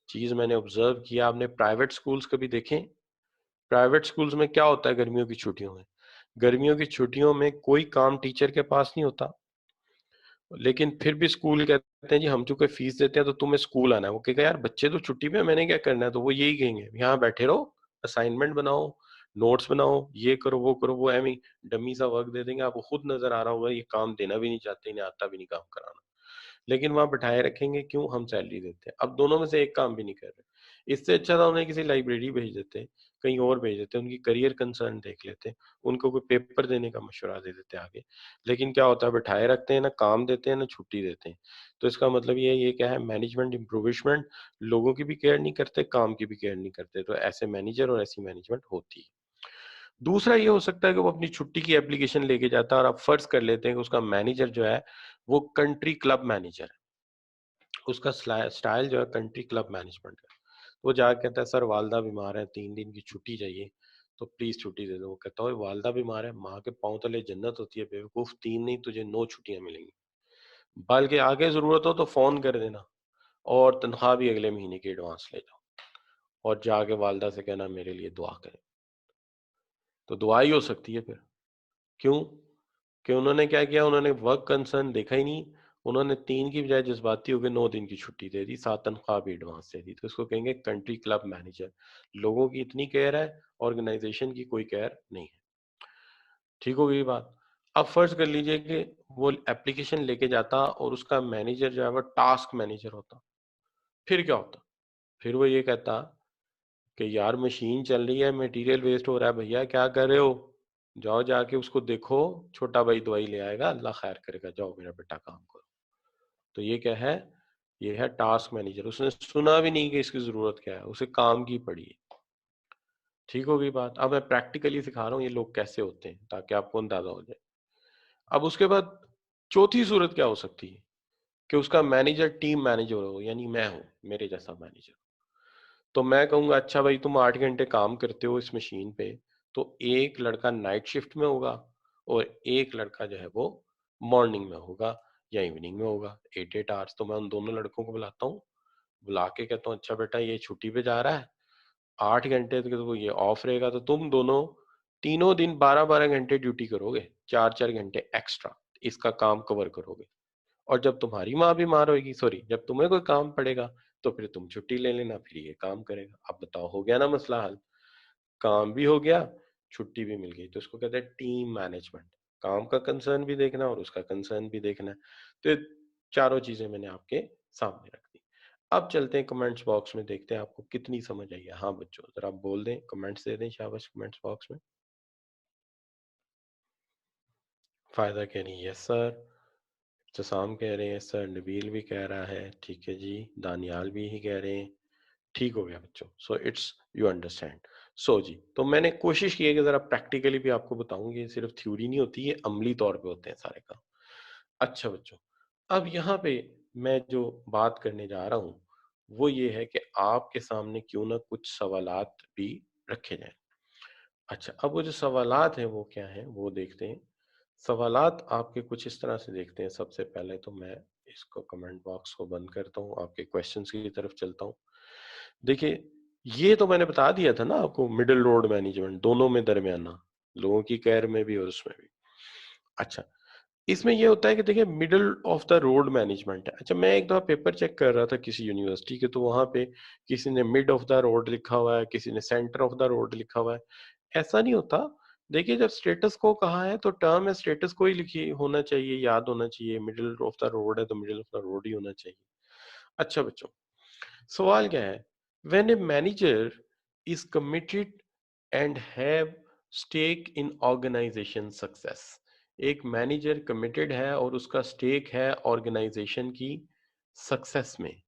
चीज मैंने ऑब्जर्व किया, आपने प्राइवेट स्कूल्स कभी देखे? प्राइवेट स्कूल्स में क्या होता है गर्मियों की छुट्टियों में? गर्मियों की छुट्टियों में कोई काम टीचर के पास नहीं होता, लेकिन फिर भी स्कूल कहते हैं जी हम चूंकि फीस देते हैं तो तुम्हें स्कूल आना है। वो कहेगा यार बच्चे तो छुट्टी पे, मैंने क्या करना है? तो वो यही कहेंगे यहाँ बैठे रहो, असाइनमेंट बनाओ, नोट्स बनाओ, ये करो वो एम डमी सा वर्क दे देंगे, आपको खुद नजर आ रहा होगा ये काम देना भी नहीं चाहते, इन्हें आता भी नहीं काम कराना, लेकिन वहां बिठाए रखेंगे। क्यों? हम सैलरी देते हैं। अब दोनों में से एक काम भी नहीं कर रहे। इससे अच्छा था उन्हें किसी लाइब्रेरी भेज देते, कहीं और भेज देते, उनकी करियर कंसर्न देख लेते, उनको कोई पेपर देने का मशवरा दे देते आगे। लेकिन क्या होता है, बिठाए रखते हैं, ना काम देते हैं ना छुट्टी देते हैं। तो इसका मतलब ये क्या है, मैनेजमेंट इम्प्रूविशमेंट, लोगों की भी केयर नहीं करते, काम की भी केयर नहीं करते। तो ऐसे मैनेजर और ऐसी मैनेजमेंट होती है। दूसरा ये हो सकता है कि वो अपनी छुट्टी की एप्लीकेशन लेके जाता है और आप फर्ज कर लेते हैं कि उसका मैनेजर जो है वो कंट्री क्लब मैनेजर है, उसका स्टाइल जो है कंट्री क्लब मैनेजमेंट का। वो जाकर कहता है सर वालदा बीमार है, 3 दिन की छुट्टी चाहिए, तो प्लीज छुट्टी दे दो। वो कहता है वालदा बीमार है, माँ के पाँव तले जन्नत होती है बेवकूफ, 3 नहीं तुझे 9 छुट्टियां मिलेंगी, बल्कि आगे जरूरत हो तो फोन कर देना, और तनख्वाह भी अगले महीने की एडवांस ले जाओ, और जाके वालदा से कहना मेरे लिए दुआ करें। तो दुआ ही हो सकती है फिर। क्यों? कि उन्होंने क्या किया, उन्होंने वर्क कंसर्न देखा ही नहीं, उन्होंने 3 की बजाय जज्बाती होकर 9 दिन की छुट्टी दे दी, 7 तनख्वाह भी एडवांस दे दी। तो इसको कहेंगे कंट्री क्लब मैनेजर। लोगों की इतनी केयर है, ऑर्गेनाइजेशन की कोई केयर नहीं है। ठीक हो गई बात? अब फर्ज कर लीजिए कि वो एप्लीकेशन लेके जाता और उसका मैनेजर जो है वो टास्क मैनेजर होता, फिर क्या होता? फिर वो ये कहता कि यार मशीन चल रही है, मटेरियल वेस्ट हो रहा है, भैया क्या कर रहे हो, जाओ जाके उसको देखो, छोटा भाई दवाई ले आएगा, अल्लाह खैर करेगा, जाओ मेरा बेटा काम करो। तो ये क्या है? ये है टास्क मैनेजर। उसने सुना भी नहीं कि इसकी जरूरत क्या है, उसे काम की पड़ी है। ठीक हो गई बात? अब मैं प्रैक्टिकली सिखा रहा हूँ ये लोग कैसे होते हैं ताकि आपको अंदाजा हो जाए। अब उसके बाद चौथी सूरत क्या हो सकती है कि उसका मैनेजर टीम मैनेजर हो, यानी मैं हूं, मेरे जैसा मैनेजर। तो मैं कहूंगा अच्छा भाई तुम 8 घंटे काम करते हो इस मशीन पे, तो एक लड़का नाइट शिफ्ट में होगा और एक लड़का जो है वो मॉर्निंग में होगा या इवनिंग में होगा, 8 8 आवर्स। तो मैं उन दोनों लड़कों को बुलाता हूँ, बुला के कहता हूँ अच्छा बेटा ये छुट्टी पे जा रहा है, 8 घंटे तो ये ऑफ रहेगा, तो तुम दोनों तीनों दिन 12 12 घंटे ड्यूटी करोगे, 4 4 घंटे एक्स्ट्रा इसका काम कवर करोगे। और जब तुम्हारी माँ बीमार होगी, सॉरी जब तुम्हें कोई काम पड़ेगा, तो फिर तुम छुट्टी ले लेना, फिर ये काम करेगा। अब बताओ हो गया ना मसला हल? काम भी हो गया, छुट्टी भी मिल गई। तो इसको कहते हैं टीम मैनेजमेंट। काम का कंसर्न भी देखना और उसका कंसर्न भी देखना है। तो ये चारों चीजें मैंने आपके सामने रख दी। अब चलते हैं कमेंट्स बॉक्स में, देखते हैं आपको कितनी समझ आई है। हाँ बच्चों जरा आप बोल दें, कमेंट्स दे दें शाबाश कमेंट्स बॉक्स में। फायदा कह रही है यस सर, जसाम कह रहे हैं सर, नबील भी कह रहा है ठीक है जी, दानियाल भी ही कह रहे हैं। ठीक हो गया बच्चों, सो इट्स यू अंडरस्टैंड। सो जी, तो मैंने कोशिश की है कि जरा प्रैक्टिकली भी आपको बताऊं, ये सिर्फ थ्योरी नहीं होती, ये अमली तौर पे होते हैं सारे काम। अच्छा बच्चों, अब यहाँ पे मैं जो बात करने जा रहा हूँ वो ये है कि आपके सामने क्यों ना कुछ सवालात भी रखे जाएं। अच्छा, अब वो जो सवालात हैं वो क्या हैं वो देखते हैं। सवालात आपके कुछ इस तरह से देखते हैं। सबसे पहले तो मैं इसको कमेंट बॉक्स को बंद करता हूँ, आपके क्वेश्चंस की तरफ चलता हूँ। देखिए, ये तो मैंने बता दिया था ना आपको, मिडिल रोड मैनेजमेंट, दोनों में दरमियाना, लोगों की केयर में भी और उसमें भी। अच्छा, इसमें ये होता है कि देखिए middle of the road management है। अच्छा, मैं एक दफा पेपर चेक कर रहा था किसी यूनिवर्सिटी के, तो वहां पे किसी ने मिड ऑफ द रोड लिखा हुआ है, किसी ने सेंटर ऑफ द रोड लिखा हुआ है। ऐसा नहीं होता। देखिए जब स्टेटस को कहा है तो टर्म है स्टेटस को ही लिखी होना चाहिए, याद होना चाहिए। मिडिल ऑफ द रोड है तो मिडिल ऑफ द रोड ही होना चाहिए। अच्छा बच्चों, सवाल क्या है? When a manager is committed and have stake in organization success, एक मैनेजर कमिटेड है और उसका स्टेक है ऑर्गेनाइजेशन की सक्सेस में,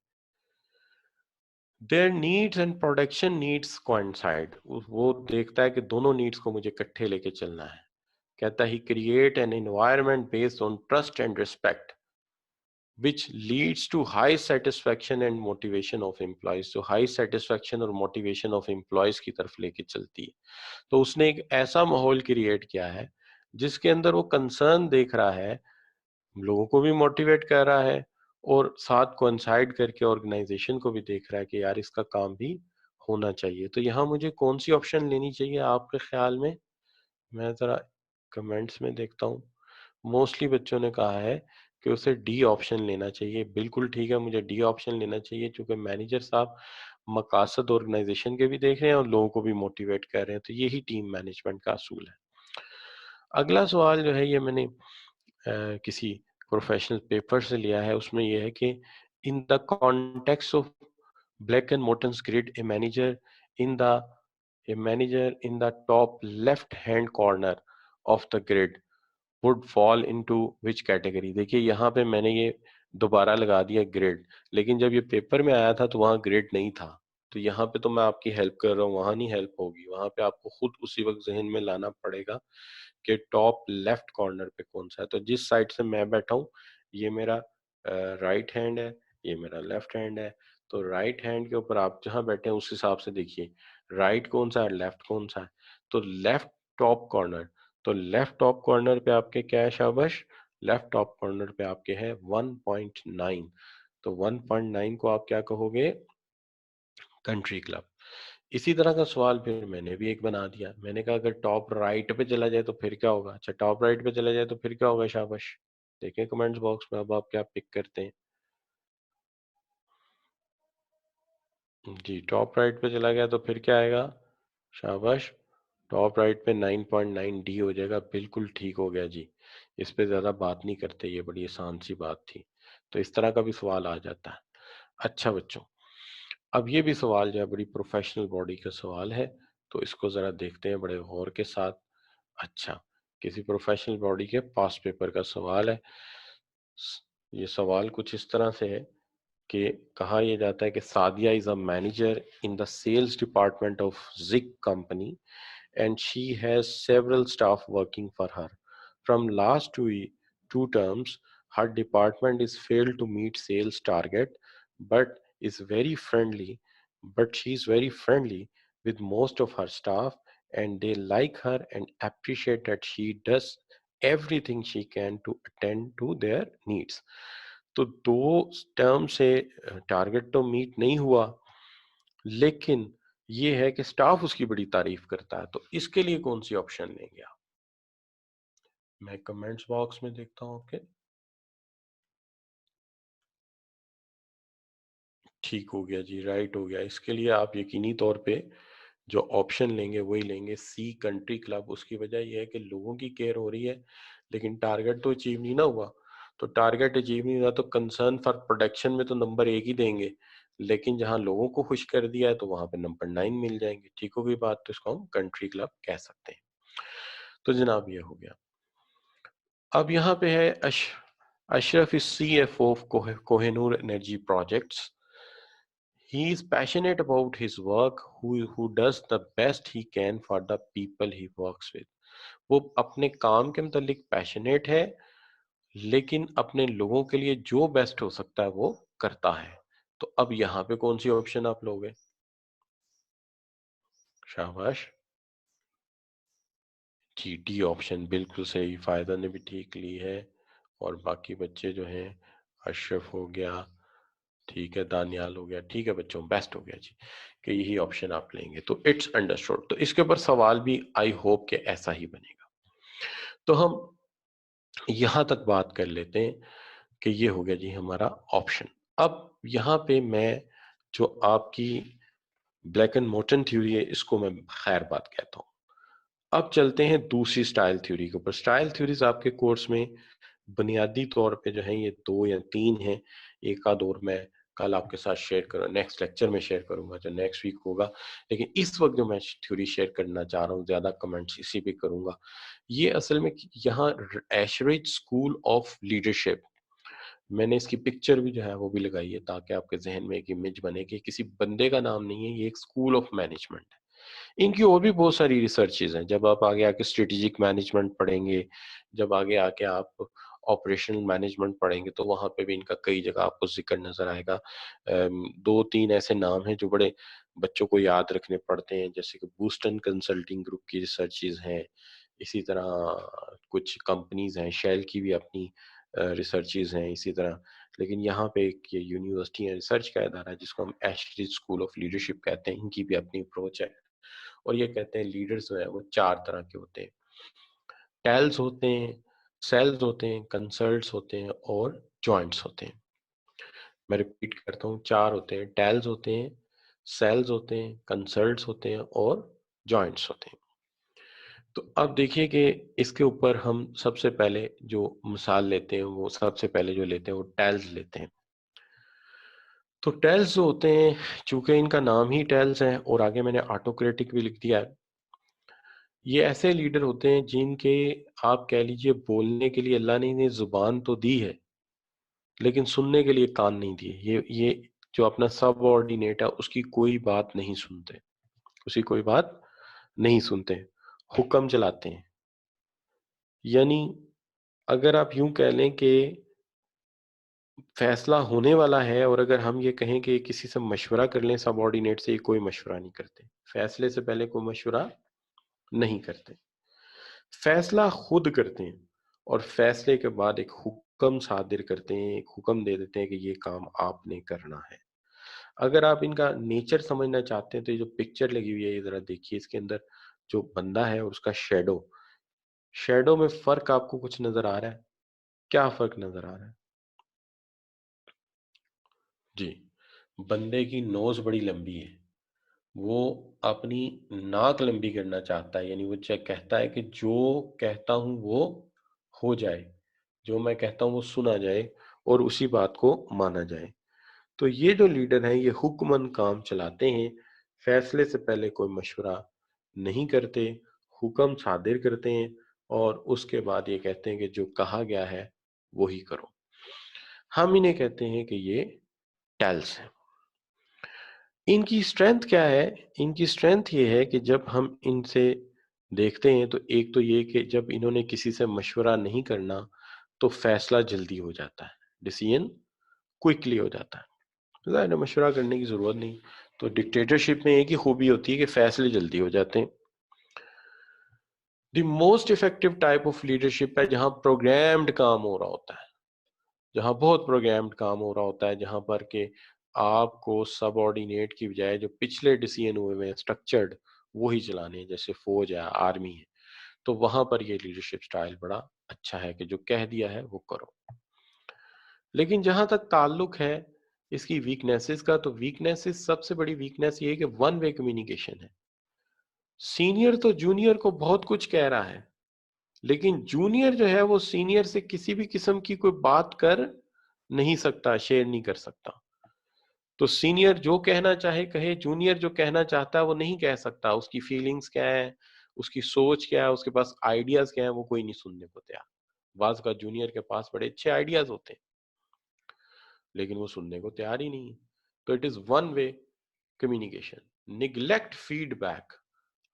their needs and production needs coincide, वो देखता है कि दोनों नीड्स को मुझे इकट्ठे लेके चलना है। कहता है ही create an environment based on trust and respect, which leads to high satisfaction and motivation of employees। तो high satisfaction और motivation of employees की तरफ लेके चलती है। तो उसने एक ऐसा माहौल क्रिएट किया है जिसके अंदर वो कंसर्न देख रहा है, लोगों को भी मोटिवेट कर रहा है और साथ कोइंसाइड करके ऑर्गेनाइजेशन को भी देख रहा है कि यार इसका काम भी होना चाहिए। तो यहाँ मुझे कौन सी ऑप्शन लेनी चाहिए आपके ख्याल में? मैं ज़रा कमेंट्स में देखता हूँ। मोस्टली बच्चों ने कहा है कि उसे डी ऑप्शन लेना चाहिए। बिल्कुल ठीक है, मुझे डी ऑप्शन लेना चाहिए क्योंकि मैनेजर साहब मकासद ऑर्गेनाइजेशन के भी देख रहे हैं और लोगों को भी मोटिवेट कर रहे हैं। तो यही टीम मैनेजमेंट का असूल है। अगला सवाल जो है ये मैंने किसी प्रोफेशनल पेपर से लिया है। उसमें यह है कि in the context of Blake and Mouton's grid in the a manager in the top left hand corner of the grid would fall into which category। देखिए यहाँ पे मैंने ये दोबारा लगा दिया ग्रिड, लेकिन जब ये पेपर में आया था तो वहाँ ग्रिड नहीं था। तो यहाँ पे तो मैं आपकी हेल्प कर रहा हूँ, वहाँ नहीं हेल्प होगी। वहाँ पे आपको खुद उसी वक्त जहन में लाना पड़ेगा कि टॉप लेफ्ट कॉर्नर पे कौन सा है। तो जिस साइड से मैं बैठा हूँ ये मेरा राइट हैंड है, ये मेरा लेफ्ट हैंड है। तो राइट हैंड के ऊपर आप जहाँ बैठे हैं उस हिसाब से देखिए राइट कौन सा है, लेफ्ट कौन सा है। तो लेफ्ट टॉप कॉर्नर, तो लेफ्ट टॉप कॉर्नर पे आपके क्या है शाबाश? लेफ्ट टॉप कॉर्नर पे आपके है 1.9। तो 1.9 को आप क्या कहोगे? Country club. इसी तरह का सवाल फिर मैंने भी एक बना दिया। मैंने कहा अगर टॉप राइट पे चला जाए तो फिर क्या होगा? अच्छा, टॉप राइट पे चला जाए तो फिर क्या होगा? शाबाश, देखें कमेंट्स बॉक्स में अब आप क्या पिक करते हैं। जी, टॉप राइट पे चला गया तो फिर क्या आएगा? शाबाश, टॉप राइट पे 9.9 डी हो जाएगा। बिल्कुल ठीक हो गया जी। इस पे ज्यादा बात नहीं करते, ये बड़ी आसान सी बात थी। तो इस तरह का भी सवाल आ जाता है। अच्छा बच्चों, अब ये भी सवाल जो है बड़ी प्रोफेशनल बॉडी का सवाल है, तो इसको जरा देखते हैं बड़े गौर के साथ। अच्छा, किसी प्रोफेशनल बॉडी के पास पेपर का सवाल है। ये सवाल कुछ इस तरह से है कि कहा यह जाता है कि Sadia is a manager in the sales department of Zik company and she has several staff working for her. From last two terms, her department is failed to meet sales target, but is very friendly. But she is very friendly with most of her staff, and they like her and appreciate that she does everything she can to attend to their needs. तो दो term से target तो meet नहीं हुआ, लेकिन ये है कि स्टाफ उसकी बड़ी तारीफ करता है। तो इसके लिए कौन सी ऑप्शन लेंगे आप? मैं कमेंट्स बॉक्स में देखता हूँ आपके। ठीक हो गया जी, राइट हो गया। इसके लिए आप यकीनी तौर पे जो ऑप्शन लेंगे वही लेंगे, सी कंट्री क्लब। उसकी वजह यह है कि लोगों की केयर हो रही है लेकिन टारगेट तो अचीव नहीं ना हुआ। तो टारगेट अचीव नहीं हुआ तो कंसर्न फॉर प्रोडक्शन में तो नंबर 1 ही देंगे, लेकिन जहां लोगों को खुश कर दिया है तो वहां पे नंबर 9 मिल जाएंगे। ठीक हो गई बात, तो इसको हम कंट्री क्लब कह सकते हैं। तो जनाब ये हो गया। अब यहाँ पे है Ashraf is CFO of Kohinoor energy projects. He is passionate about his work, who does the best he can for the people he works with। वो अपने काम के मतलब पैशनेट है, लेकिन अपने लोगों के लिए जो बेस्ट हो सकता है वो करता है। तो अब यहाँ पे कौन सी ऑप्शन आप लोगे? शाबाश जी, डी ऑप्शन बिल्कुल सही। फायदा ने भी ठीक ली है और बाकी बच्चे जो हैं, अशरफ हो गया, ठीक है, दानियाल हो गया, ठीक है बच्चों, बेस्ट हो गया जी कि यही ऑप्शन आप लेंगे। तो इट्स अंडरस्टूड। तो इसके ऊपर सवाल भी आई होप के ऐसा ही बनेगा। तो हम यहां तक बात कर लेते हैं कि ये हो गया जी हमारा ऑप्शन। अब यहाँ पे मैं जो आपकी ब्लैक एंड मोर्टन थ्योरी है इसको मैं खैर बात कहता हूँ। अब चलते हैं दूसरी स्टाइल थ्योरी के ऊपर। स्टाइल थ्योरीज आपके कोर्स में बुनियादी तौर पे जो है ये 2 या 3 हैं। एक आध और मैं कल आपके साथ शेयर करूँ, नेक्स्ट लेक्चर में शेयर करूंगा जो नेक्स्ट वीक होगा। लेकिन इस वक्त जो मैं थ्योरी शेयर करना चाह रहा हूँ, ज्यादा कमेंट्स इसी पे करूंगा। ये असल में यहाँ एशरिच स्कूल ऑफ लीडरशिप, मैंने इसकी पिक्चर भी जो है वो भी लगाई है ताकि आपके जहन में एक इमेज बने कि किसी बंदे का नाम नहीं है, ये एक स्कूल ऑफ मैनेजमेंट है। इनकी और भी बहुत सारी रिसर्चेज हैं। जब आप आगे आके स्ट्रेटेजिक मैनेजमेंट पढ़ेंगे, जब आगे आके आप ऑपरेशनल मैनेजमेंट पढ़ेंगे तो वहाँ पे भी इनका कई जगह आपको ज़िक्र नज़र आएगा। 2-3 ऐसे नाम हैं जो बड़े बच्चों को याद रखने पड़ते हैं, जैसे कि बूस्टन कंसल्टिंग ग्रुप की रिसर्चेज़ हैं, इसी तरह कुछ कंपनीज़ हैं, शेल की भी अपनी रिसर्चेज़ हैं इसी तरह। लेकिन यहाँ पे एक ये यूनिवर्सिटी है, रिसर्च का इदारा है जिसको हम एशरिज स्कूल ऑफ लीडरशिप कहते हैं, इनकी भी अपनी अप्रोच है और ये कहते हैं लीडर्स जो है वो 4 तरह के होते हैं। टेल्स होते हैं, सेल्स होते हैं, कंसल्ट्स होते हैं और जॉइंट्स होते हैं। मैं रिपीट करता हूँ, 4 होते हैं, टेल्स होते हैं, सेल्स होते हैं, कंसल्ट्स होते हैं और जॉइंट्स होते हैं। तो अब देखिए कि इसके ऊपर हम सबसे पहले जो मिसाल लेते हैं, वो सबसे पहले जो लेते हैं वो टेल्स लेते हैं। तो टेल्स जो होते हैं, चूंकि इनका नाम ही टेल्स है और आगे मैंने ऑटोक्रेटिक भी लिख दिया है, ये ऐसे लीडर होते हैं जिनके आप कह लीजिए बोलने के लिए अल्लाह ने इन्हें जुबान तो दी है, लेकिन सुनने के लिए कान नहीं दिए। ये जो अपना सबऑर्डिनेट है उसकी कोई बात नहीं सुनते, उसकी कोई बात नहीं सुनते, हुक्म चलाते हैं। यानी अगर आप यूं कह लें कि फैसला होने वाला है और अगर हम ये कहें कि किसी से मशवरा कर लें सबऑर्डिनेट से, ये कोई मशवरा नहीं करते, फैसले से पहले कोई मशवरा नहीं करते, फैसला खुद करते हैं और फैसले के बाद एक हुक्म सादिर करते हैं, एक हुक्म दे देते हैं कि ये काम आपने करना है। अगर आप इनका नेचर समझना चाहते हैं तो ये जो पिक्चर लगी हुई है ये जरा देखिए, इसके अंदर जो बंदा है और उसका शैडो, शैडो में फर्क आपको कुछ नजर आ रहा है? क्या फर्क नजर आ रहा है? जी, बंदे की नोज बड़ी लंबी है, वो अपनी नाक लंबी करना चाहता है, यानी वो कहता है कि जो कहता हूं वो हो जाए, जो मैं कहता हूं वो सुना जाए और उसी बात को माना जाए। तो ये जो लीडर हैं ये हुक्मन काम चलाते हैं, फैसले से पहले कोई मशवरा नहीं करते, हुक्म सादिर करते हैं और उसके बाद ये कहते हैं कि जो कहा गया है वो ही करो। हम इन्हें कहते हैं कि ये टेल्स हैं। इनकी स्ट्रेंथ क्या है? इनकी स्ट्रेंथ ये है कि जब हम इनसे देखते हैं तो एक तो ये कि जब इन्होंने किसी से मशवरा नहीं करना तो फैसला जल्दी हो जाता है, डिसीजन क्विकली हो जाता है, ज़्यादा ना मशवरा करने की ज़रूरत नहीं। तो डिक्टेटरशिप में एक ही खूबी होती है कि फैसले जल्दी हो जाते हैं। The most effective type of leadership है जहां प्रोग्राम्ड काम हो रहा होता है, जहां बहुत प्रोग्राम्ड काम हो रहा होता है, जहां पर के आपको सबऑर्डिनेट की बजाय जो पिछले डिसीजन हुए हुए हैं स्ट्रक्चर्ड वही चलाने हैं, जैसे फौज है, आर्मी है। तो वहां पर ये लीडरशिप स्टाइल बड़ा अच्छा है कि जो कह दिया है वो करो। लेकिन जहां तक ताल्लुक है इसकी वीकनेसेस का, तो वीकनेसेस सबसे बड़ी वीकनेस ये है कि वन वे कम्युनिकेशन है। सीनियर तो जूनियर को बहुत कुछ कह रहा है, लेकिन जूनियर जो है वो सीनियर से किसी भी किस्म की कोई बात कर नहीं सकता, शेयर नहीं कर सकता। तो सीनियर जो कहना चाहे कहे, जूनियर जो कहना चाहता है वो नहीं कह सकता, उसकी फीलिंग्स क्या है, उसकी सोच क्या है, उसके पास आइडियाज क्या है, वो कोई नहीं सुनने को तैयार। बाज का जूनियर के पास बड़े अच्छे आइडियाज होते हैं लेकिन वो सुनने को तैयार ही नहीं है। तो it is one way communication, neglect feedback,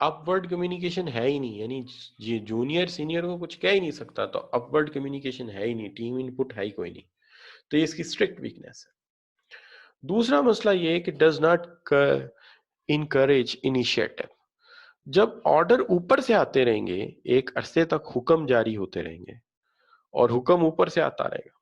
upward communication है ही नहीं, यानी ये जूनियर सीनियर को कुछ कह ही नहीं सकता, तो अपवर्ड कम्युनिकेशन है ही नहीं, टीम इनपुट है ही कोई नहीं। तो ये इसकी स्ट्रिक्ट वीकनेस है। दूसरा मसला ये है कि डज नॉट इनकरेज इनिशिएटिव। जब ऑर्डर ऊपर से आते रहेंगे, एक अरसे तक हुक्म जारी होते रहेंगे और हुक्म ऊपर से आता रहेगा,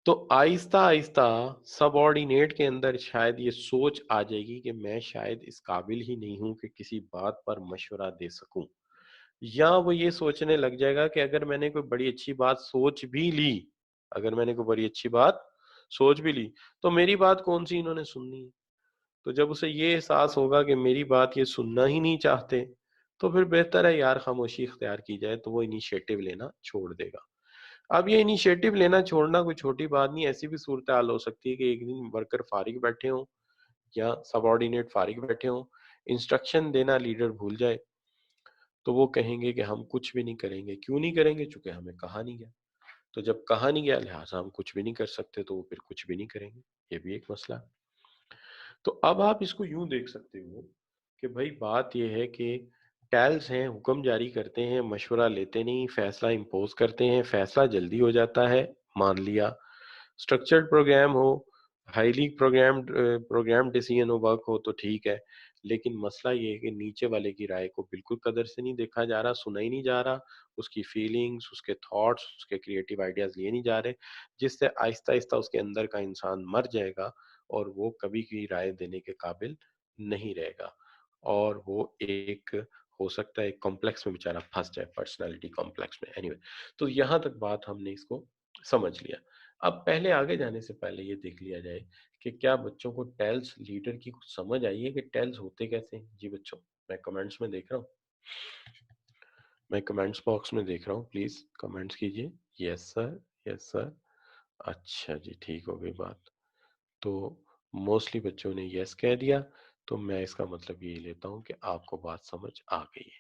तो आहिस्ता आहिस्ता सबऑर्डिनेट के अंदर शायद ये सोच आ जाएगी कि मैं शायद इस काबिल ही नहीं हूं कि किसी बात पर मशवरा दे सकूं, या वो ये सोचने लग जाएगा कि अगर मैंने कोई बड़ी अच्छी बात सोच भी ली, अगर मैंने कोई बड़ी अच्छी बात सोच भी ली तो मेरी बात कौन सी इन्होंने सुननी है। तो जब उसे ये एहसास होगा कि मेरी बात ये सुनना ही नहीं चाहते, तो फिर बेहतर है यार खामोशी इख्तियार की जाए, तो वो इनिशिएटिव लेना छोड़ देगा। अब ये इनिशिएटिव लेना छोड़ना कोई छोटी बात नहीं, ऐसी भी सूरत हाल हो सकती है कि एक दिन वर्कर फारिग बैठे हों या सबऑर्डिनेट फारिग बैठे हों, इंस्ट्रक्शन देना लीडर भूल जाए, तो वो कहेंगे कि हम कुछ भी नहीं करेंगे। क्यों नहीं करेंगे? चूंकि हमें कहा नहीं गया। तो जब कहा नहीं गया लिहाजा हम कुछ भी नहीं कर सकते, तो वो फिर कुछ भी नहीं करेंगे। ये भी एक मसला है। तो अब आप इसको यूं देख सकते हो कि भाई बात यह है कि टैल्स हैं, हुक्म जारी करते हैं, मशवरा लेते नहीं, फैसला इम्पोज करते हैं, फैसला जल्दी हो जाता है, मान लिया। स्ट्रक्चर्ड प्रोग्राम हो, हाईली प्रोग्राम डिसीजन हो, वर्क हो तो ठीक है, लेकिन मसला ये है कि नीचे वाले की राय को बिल्कुल कदर से नहीं देखा जा रहा, सुना ही नहीं जा रहा, उसकी फीलिंग्स, उसके थॉट्स, उसके क्रिएटिव आइडियाज लिए नहीं जा रहे, जिससे आहिस्ता आहिस्ता उसके अंदर का इंसान मर जाएगा और वो कभी की राय देने के काबिल नहीं रहेगा, और वो एक हो सकता है कॉम्प्लेक्स में बेचारा फंस जाए, पर्सनालिटी कॉम्प्लेक्स में। एनीवे, तो यहाँ तक बात हमने इसको समझ लिया। अब पहले आगे जाने से पहले ये देख लिया जाए कि क्या बच्चों को टेल्स लीडर की कुछ समझ आई है कि टेल्स होते कैसे हैं? जी बच्चों, मैं कमेंट्स में देख रहा हूँ, मैं कमेंट्स बॉक्स में देख रहा हूँ, प्लीज कमेंट्स कीजिए। Yes sir, yes sir. अच्छा जी, ठीक हो गई बात। तो मोस्टली बच्चों ने यस कह दिया, तो मैं इसका मतलब ये लेता हूँ कि आपको बात समझ आ गई है।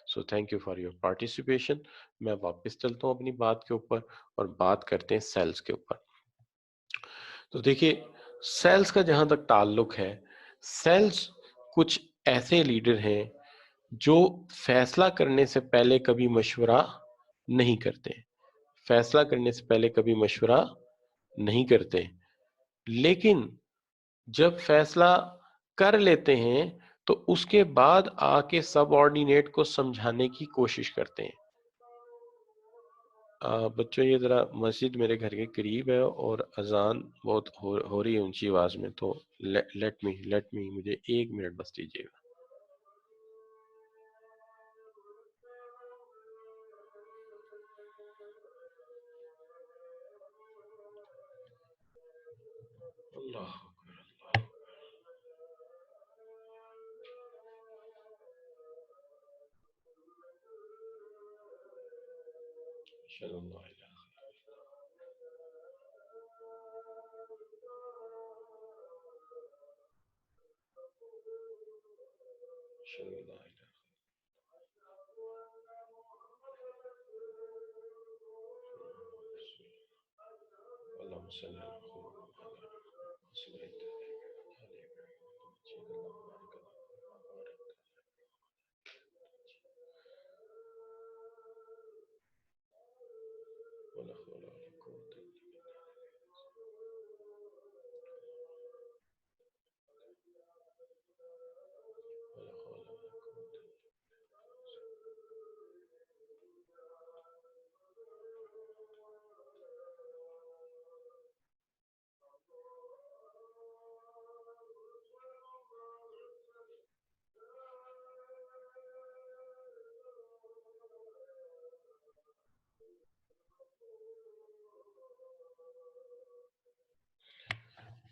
So thank you for your participation. मैं वापस चलता हूँ अपनी बात के ऊपर और बात करते हैं सेल्स के ऊपर। तो देखिए, सेल्स का जहां तक ताल्लुक है, सेल्स कुछ ऐसे लीडर हैं जो फैसला करने से पहले कभी मशवरा नहीं करते, फैसला करने से पहले कभी मशवरा नहीं करते, लेकिन जब फैसला कर लेते हैं तो उसके बाद आके सबऑर्डिनेट को समझाने की कोशिश करते हैं। बच्चों, ये जरा मस्जिद मेरे घर के करीब है और अजान बहुत हो रही है ऊंची आवाज में, तो लेट मी मुझे 1 मिनट बस दीजिएगा। अल्लाह अकबर, अल्लाह,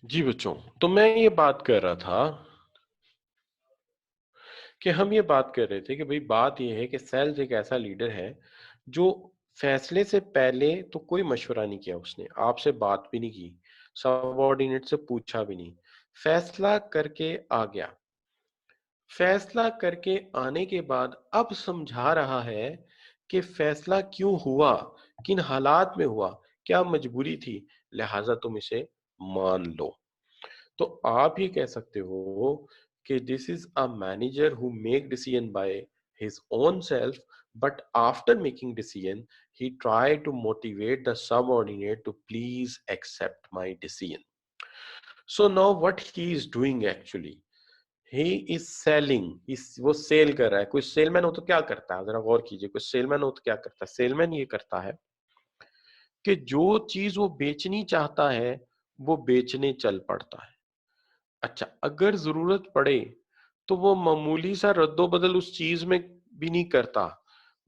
जी बच्चों, तो मैं ये बात कर रहा था कि हम ये बात कर रहे थे कि भाई बात ये है कि सेल्स एक ऐसा लीडर है जो फैसले से पहले तो कोई मशवरा नहीं किया, उसने आपसे बात भी नहीं की, सबऑर्डिनेट से पूछा भी नहीं, फैसला करके आ गया। फैसला करके आने के बाद अब समझा रहा है कि फैसला क्यों हुआ, किन हालात में हुआ, क्या मजबूरी थी, लिहाजा तुम इसे मान लो। तो आप ये कह सकते हो कि this is a manager who make decision by his own self, but after making decision he tried to motivate the subordinate to please accept my decision. So now what he is doing actually, he is selling, वो cell कर रहा है। कोई salesman हो तो क्या करता है, जरा गौर कीजिए, कोई सेलमैन हो तो क्या करता है, सेलमैन ये करता है कि जो चीज वो बेचनी चाहता है वो बेचने चल पड़ता है। अच्छा, अगर जरूरत पड़े तो वो मामूली सा रद्दो-बदल उस चीज में भी नहीं करता।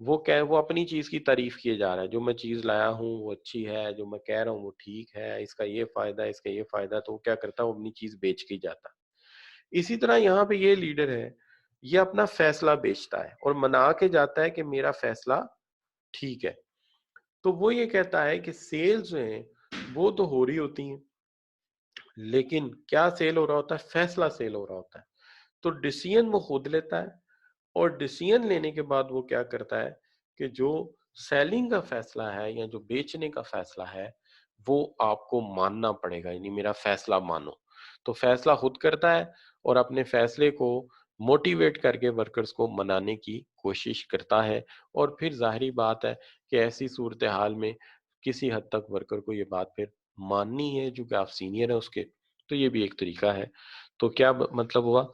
वो अपनी चीज की तारीफ किए जा रहा है, जो मैं चीज लाया हूँ वो अच्छी है, जो मैं कह रहा हूँ वो ठीक है, इसका ये फायदा है, इसका ये फायदा है, तो वो क्या करता है, वो अपनी चीज बेच के ही जाता है। इसी तरह यहाँ पे ये लीडर है, ये अपना फैसला बेचता है और मना के जाता है कि मेरा फैसला ठीक है। तो वो ये कहता है कि सेल्स जो है वो तो हो रही होती हैं, लेकिन क्या सेल हो रहा होता है, फैसला सेल हो रहा होता है। तो डिसीजन वो खुद लेता है और डिसीजन लेने के बाद वो क्या करता है कि जो सेलिंग का फैसला है या जो बेचने का फैसला है वो आपको मानना पड़ेगा, यानी मेरा फैसला मानो। तो फैसला खुद करता है और अपने फैसले को मोटिवेट करके वर्कर्स को मनाने की कोशिश करता है। और फिर ज़ाहिरी बात है कि ऐसी सूरत हाल में किसी हद तक वर्कर को ये बात फिर माननी है, चूँकि आप सीनियर हैं उसके, तो ये भी एक तरीका है। तो क्या मतलब हुआ,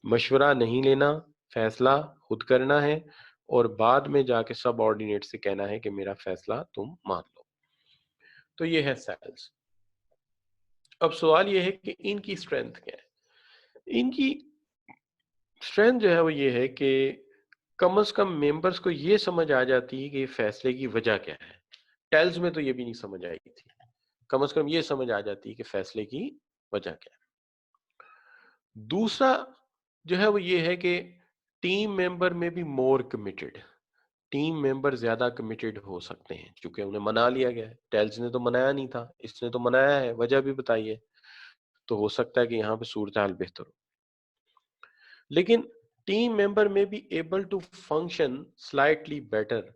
मशवरा नहीं लेना, फैसला खुद करना है और बाद में जाके सबऑर्डिनेट से कहना है कि मेरा फैसला तुम मान लो। तो ये है सेल्स। अब सवाल ये है कि इनकी स्ट्रेंथ क्या है? इनकी स्ट्रेंथ जो है वो ये है कि कम से कम मेंबर्स को ये समझ आ जाती है कि फैसले की वजह क्या है। टेल्स में तो ये भी नहीं समझ आई थी। कम से कम ये समझ आ जाती है कि फैसले की वजह क्या है। दूसरा जो है वो ये है कि टीम मेंबर में भी मोर कमिटेड, टीम मेंबर ज्यादा कमिटेड हो सकते हैं क्योंकि उन्हें मना लिया गया है। टेल्स ने तो मनाया नहीं था, इसने तो मनाया है, वजह भी बताई है। तो हो सकता है कि यहाँ पे सूरत हाल बेहतर हो। लेकिन टीम मेंबर में भी able to function slightly better,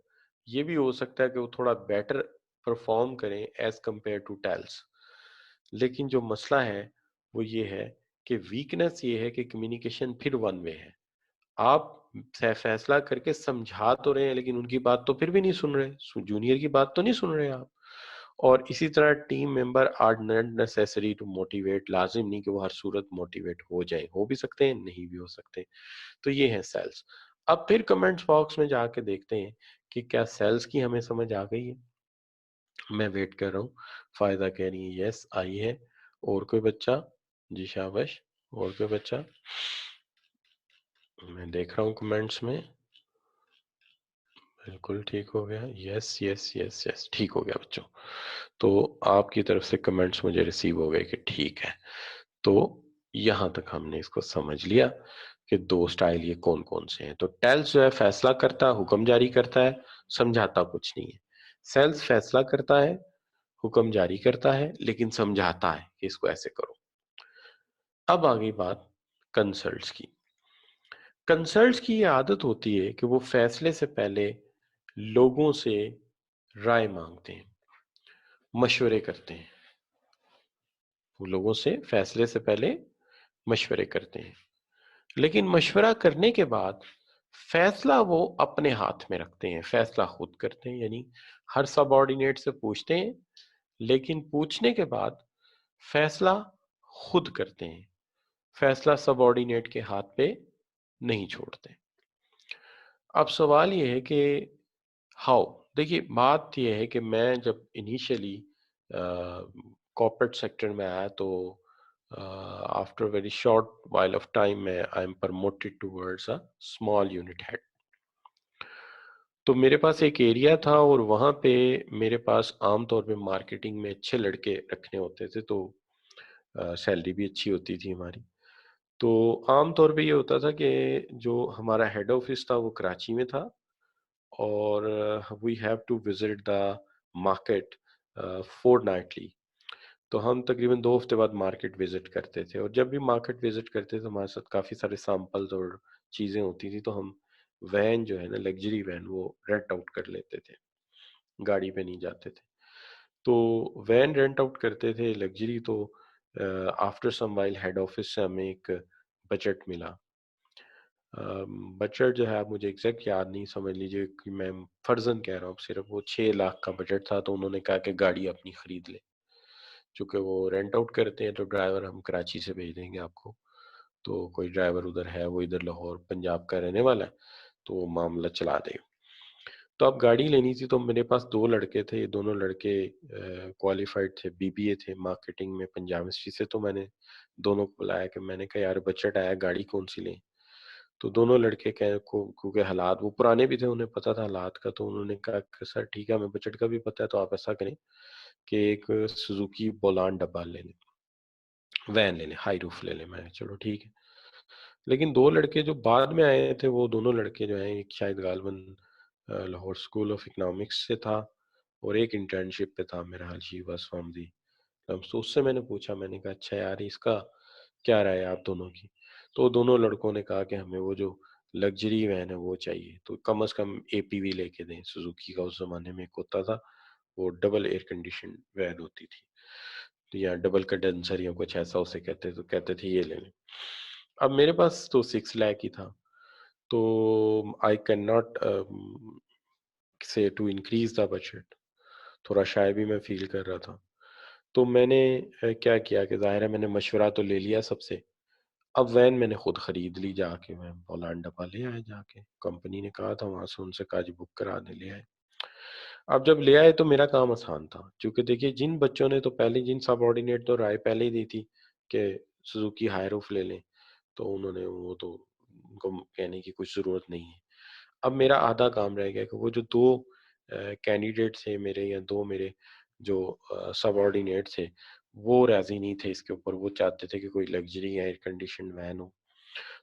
ये भी हो सकता है कि वो थोड़ा बेटर परफॉर्म करें एज कंपेयर टू टेल्स। लेकिन जो मसला है वो ये है कि वीकनेस ये है कि कम्युनिकेशन फिर वन वे है। आप फैसला करके समझा तो रहे हैं लेकिन उनकी बात तो फिर भी नहीं सुन रहे, जूनियर की बात तो नहीं सुन रहे आप। और इसी तरह team member are not necessary to motivate, लाजिम नहीं कि वो हर सूरत मोटिवेट हो जाए, हो भी सकते हैं नहीं भी हो सकते। तो ये है सेल्स। अब फिर कमेंट्स बॉक्स में जाके देखते हैं कि क्या सेल्स की हमें समझ आ गई है। मैं वेट कर रहा हूँ। फायदा कह रही है यस आई है। और कोई बच्चा? जी शाबाश। और कोई बच्चा? मैं देख रहा हूँ कमेंट्स में। बिल्कुल ठीक हो गया। यस यस यस यस ठीक हो गया बच्चों। तो आपकी तरफ से कमेंट्स मुझे रिसीव हो गए कि ठीक है। तो यहाँ तक हमने इसको समझ लिया कि दो स्टाइल ये कौन कौन से हैं। तो टेल्स जो है फैसला करता है, हुक्म जारी करता है, समझाता कुछ नहीं है। सेल्स फैसला करता है, हुक्म जारी करता है, लेकिन समझाता है कि इसको ऐसे करो। अब आ गई बात कंसल्ट्स की। कंसल्ट्स की ये आदत होती है कि वो फैसले से पहले लोगों से राय मांगते हैं, मशवरे करते हैं। वो लोगों से फैसले से पहले मशवरे करते हैं, लेकिन मशवरा करने के बाद फैसला वो अपने हाथ में रखते हैं, फैसला खुद करते हैं। यानी हर सबऑर्डिनेट से पूछते हैं, लेकिन पूछने के बाद फैसला खुद करते हैं, फैसला सबऑर्डिनेट के हाथ पे नहीं छोड़ते। अब सवाल ये है कि हाउ, देखिए बात यह है कि मैं जब इनिशियली कॉर्पोरेट सेक्टर में आया तो after very short while of time मैं I am promoted towards a small unit head. तो मेरे पास एक एरिया था और वहाँ पे मेरे पास आमतौर पे मार्केटिंग में अच्छे लड़के रखने होते थे, तो सैलरी भी अच्छी होती थी हमारी। तो आमतौर पे ये होता था कि जो हमारा हेड ऑफिस था वो कराची में था और we have to visit the market fortnightly. तो हम तकरीबन 2 हफ्ते बाद मार्केट विजिट करते थे और जब भी मार्केट विजिट करते थे तो हमारे साथ काफ़ी सारे सैंपल्स और चीज़ें होती थी। तो हम वैन जो है ना, लग्जरी वैन, वो रेंट आउट कर लेते थे, गाड़ी पे नहीं जाते थे। तो वैन रेंट आउट करते थे लग्जरी। तो after some while head office से हमें एक बजट मिला। बजट जो है आप मुझे एग्जैक्ट याद नहीं, समझ लीजिए कि मैं फर्जन कह रहा हूँ, सिर्फ वो 6 लाख का बजट था। तो उन्होंने कहा कि गाड़ी अपनी खरीद ले, चूंकि वो रेंट आउट करते हैं तो ड्राइवर हम कराची से भेज देंगे आपको। तो कोई ड्राइवर उधर है, वो इधर लाहौर पंजाब का रहने वाला है, तो वो मामला चला देगा। तो अब गाड़ी लेनी थी। तो मेरे पास 2 लड़के थे, ये दोनों लड़के क्वालिफाइड थे, बीबीए थे मार्केटिंग में पंजाब यूनिवर्सिटी से। तो मैंने दोनों को बुलाया कि मैंने कहा यार बजट आया, गाड़ी कौन सी लें। तो दोनों लड़के कह को क्योंकि हालात वो पुराने भी थे, उन्हें पता था हालात का। तो उन्होंने कहा कि सर ठीक है, हमें बजट का भी पता है, तो आप ऐसा करें कि एक सुजुकी बोलान डब्बा ले लें, वैन ले लें, हाई रूफ ले लें। मैं कहा, चलो ठीक है। लेकिन 2 लड़के जो बाद में आए थे, वो दोनों लड़के जो हैं, एक शायद गालबन लाहौर स्कूल ऑफ इकोनॉमिक्स से था और एक इंटर्नशिप पे था मेरा हाल, शी वाज फ्रॉम दी। तो उससे मैंने पूछा, मैंने कहा अच्छा यार इसका क्या राय है आप दोनों की। तो दोनों लड़कों ने कहा कि हमें वो जो लग्जरी वैन है वो चाहिए, तो कम से कम एपीवी लेके दें। सुजुकी का उस जमाने में एक होता था, वो डबल एयर कंडीशन वैन होती थी, तो या डबल कंडेंसर या कुछ ऐसा उसे कहते, तो कहते थे ये ले लें। अब मेरे पास तो 6 लाख ही था, तो आई कैन नॉट से टू इंक्रीज़ द बजट, थोड़ा शाय भी मैं फ़ील कर रहा था। तो मैंने क्या किया कि ज़ाहिर है मैंने मशवरा तो ले लिया सबसे, अब वैन मैंने खुद खरीद ली जाके, मैं पोलैंड डब्बा ले आए जाके, कंपनी ने कहा था वहाँ से, उनसे कहा जी बुक करा दें, ले आए। अब जब ले आए तो मेरा काम आसान था, क्योंकि देखिए जिन बच्चों ने तो पहले, जिन सबऑर्डिनेट तो राय पहले ही दी थी कि सुजुकी हायरूफ ले लें, तो उन्होंने वो तो, उनको कहने की कुछ ज़रूरत नहीं है। अब मेरा आधा काम रह गया कि वो जो 2 कैंडिडेट थे मेरे, या 2 मेरे जो सबऑर्डिनेट थे, वो राज़ी नहीं थे इसके ऊपर, वो चाहते थे कि कोई लग्ज़री एयर कंडीशन्ड वैन हो।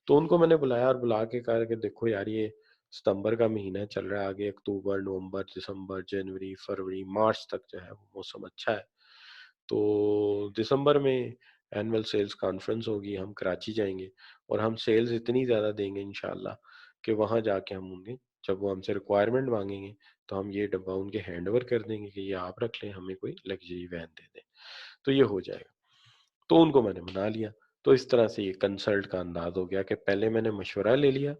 तो उनको मैंने बुलाया और बुला के कहा कि देखो यार, ये सितंबर का महीना चल रहा है, आगे अक्टूबर, नवंबर, दिसंबर, जनवरी, फरवरी, मार्च तक जो है वो मौसम अच्छा है। तो दिसंबर में एनुअल सेल्स कॉन्फ्रेंस होगी, हम कराची जाएँगे और हम सेल्स इतनी ज़्यादा देंगे इंशाअल्लाह कि वहाँ जाके हम उन्हें, जब वो हमसे रिक्वायरमेंट माँगेंगे, तो हम ये डब्बा उनके हैंडओवर कर देंगे कि ये आप रख लें, हमें कोई लग्ज़री वैन दे दें। तो ये हो जाएगा। तो उनको मैंने मना लिया। तो इस तरह से ये कंसल्ट का अंदाज़ हो गया कि पहले मैंने मशवरा ले लिया,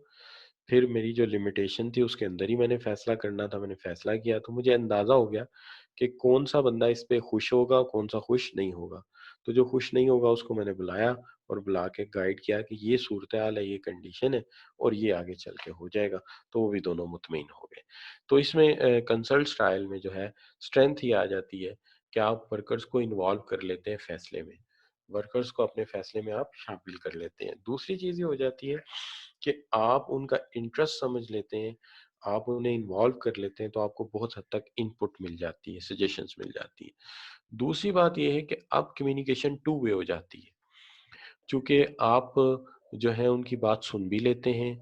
फिर मेरी जो लिमिटेशन थी उसके अंदर ही मैंने फ़ैसला करना था, मैंने फ़ैसला किया, तो मुझे अंदाज़ा हो गया कि कौन-सा बंदा इस पे खुश होगा, कौन-सा खुश नहीं होगा। तो जो खुश नहीं होगा उसको मैंने बुलाया और बुला के गाइड किया कि ये सूरत-ए-हाल है, ये कंडीशन है और ये आगे चल के हो जाएगा। तो वो भी दोनों मुतमईन हो गए। तो इसमें कंसल्ट स्टाइल में जो है स्ट्रेंथ ये आ जाती है कि आप वर्कर्स को इन्वॉल्व कर लेते हैं फ़ैसले में। वर्कर्स को अपने फ़ैसले में आप शामिल कर लेते हैं। दूसरी चीज़ ये हो जाती है कि आप उनका इंटरेस्ट समझ लेते हैं, आप उन्हें इन्वॉल्व कर लेते हैं, तो आपको बहुत हद तक इनपुट मिल जाती है, सजेशंस मिल जाती है। दूसरी बात ये है कि अब कम्युनिकेशन टू वे हो जाती है, चूँकि आप जो है उनकी बात सुन भी लेते हैं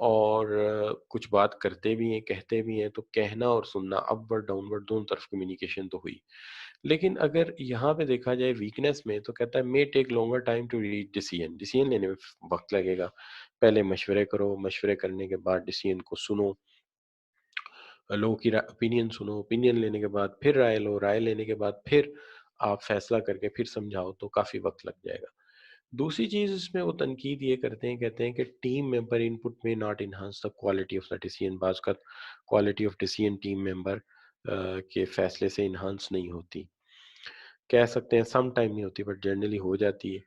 और कुछ बात करते भी हैं, कहते भी हैं, तो कहना और सुनना, अपवर्ड, डाउनवर्ड दोनों तरफ कम्युनिकेशन तो हुई। लेकिन अगर यहाँ पे देखा जाए वीकनेस में, तो कहता है may take longer time to reach decision, decision लेने में वक़्त लगेगा। पहले मशवरे करो, मशवरे करने के बाद डिसीजन को सुनो, लोगों की ओपिनियन सुनो, ओपिनियन लेने के बाद फिर राय लो, राय लेने के बाद फिर आप फैसला करके फिर समझाओ, तो काफ़ी वक़्त लग जाएगा। दूसरी चीज़ इसमें वो तनकीद ये करते हैं, कहते हैं कि टीम मेंबर इनपुट में not enhance the quality of the decision. बाज़ का quality of decision team member के फैसले से एनहांस नहीं होती। कह सकते हैं सम टाइम नहीं होती, बट जनरली हो जाती है।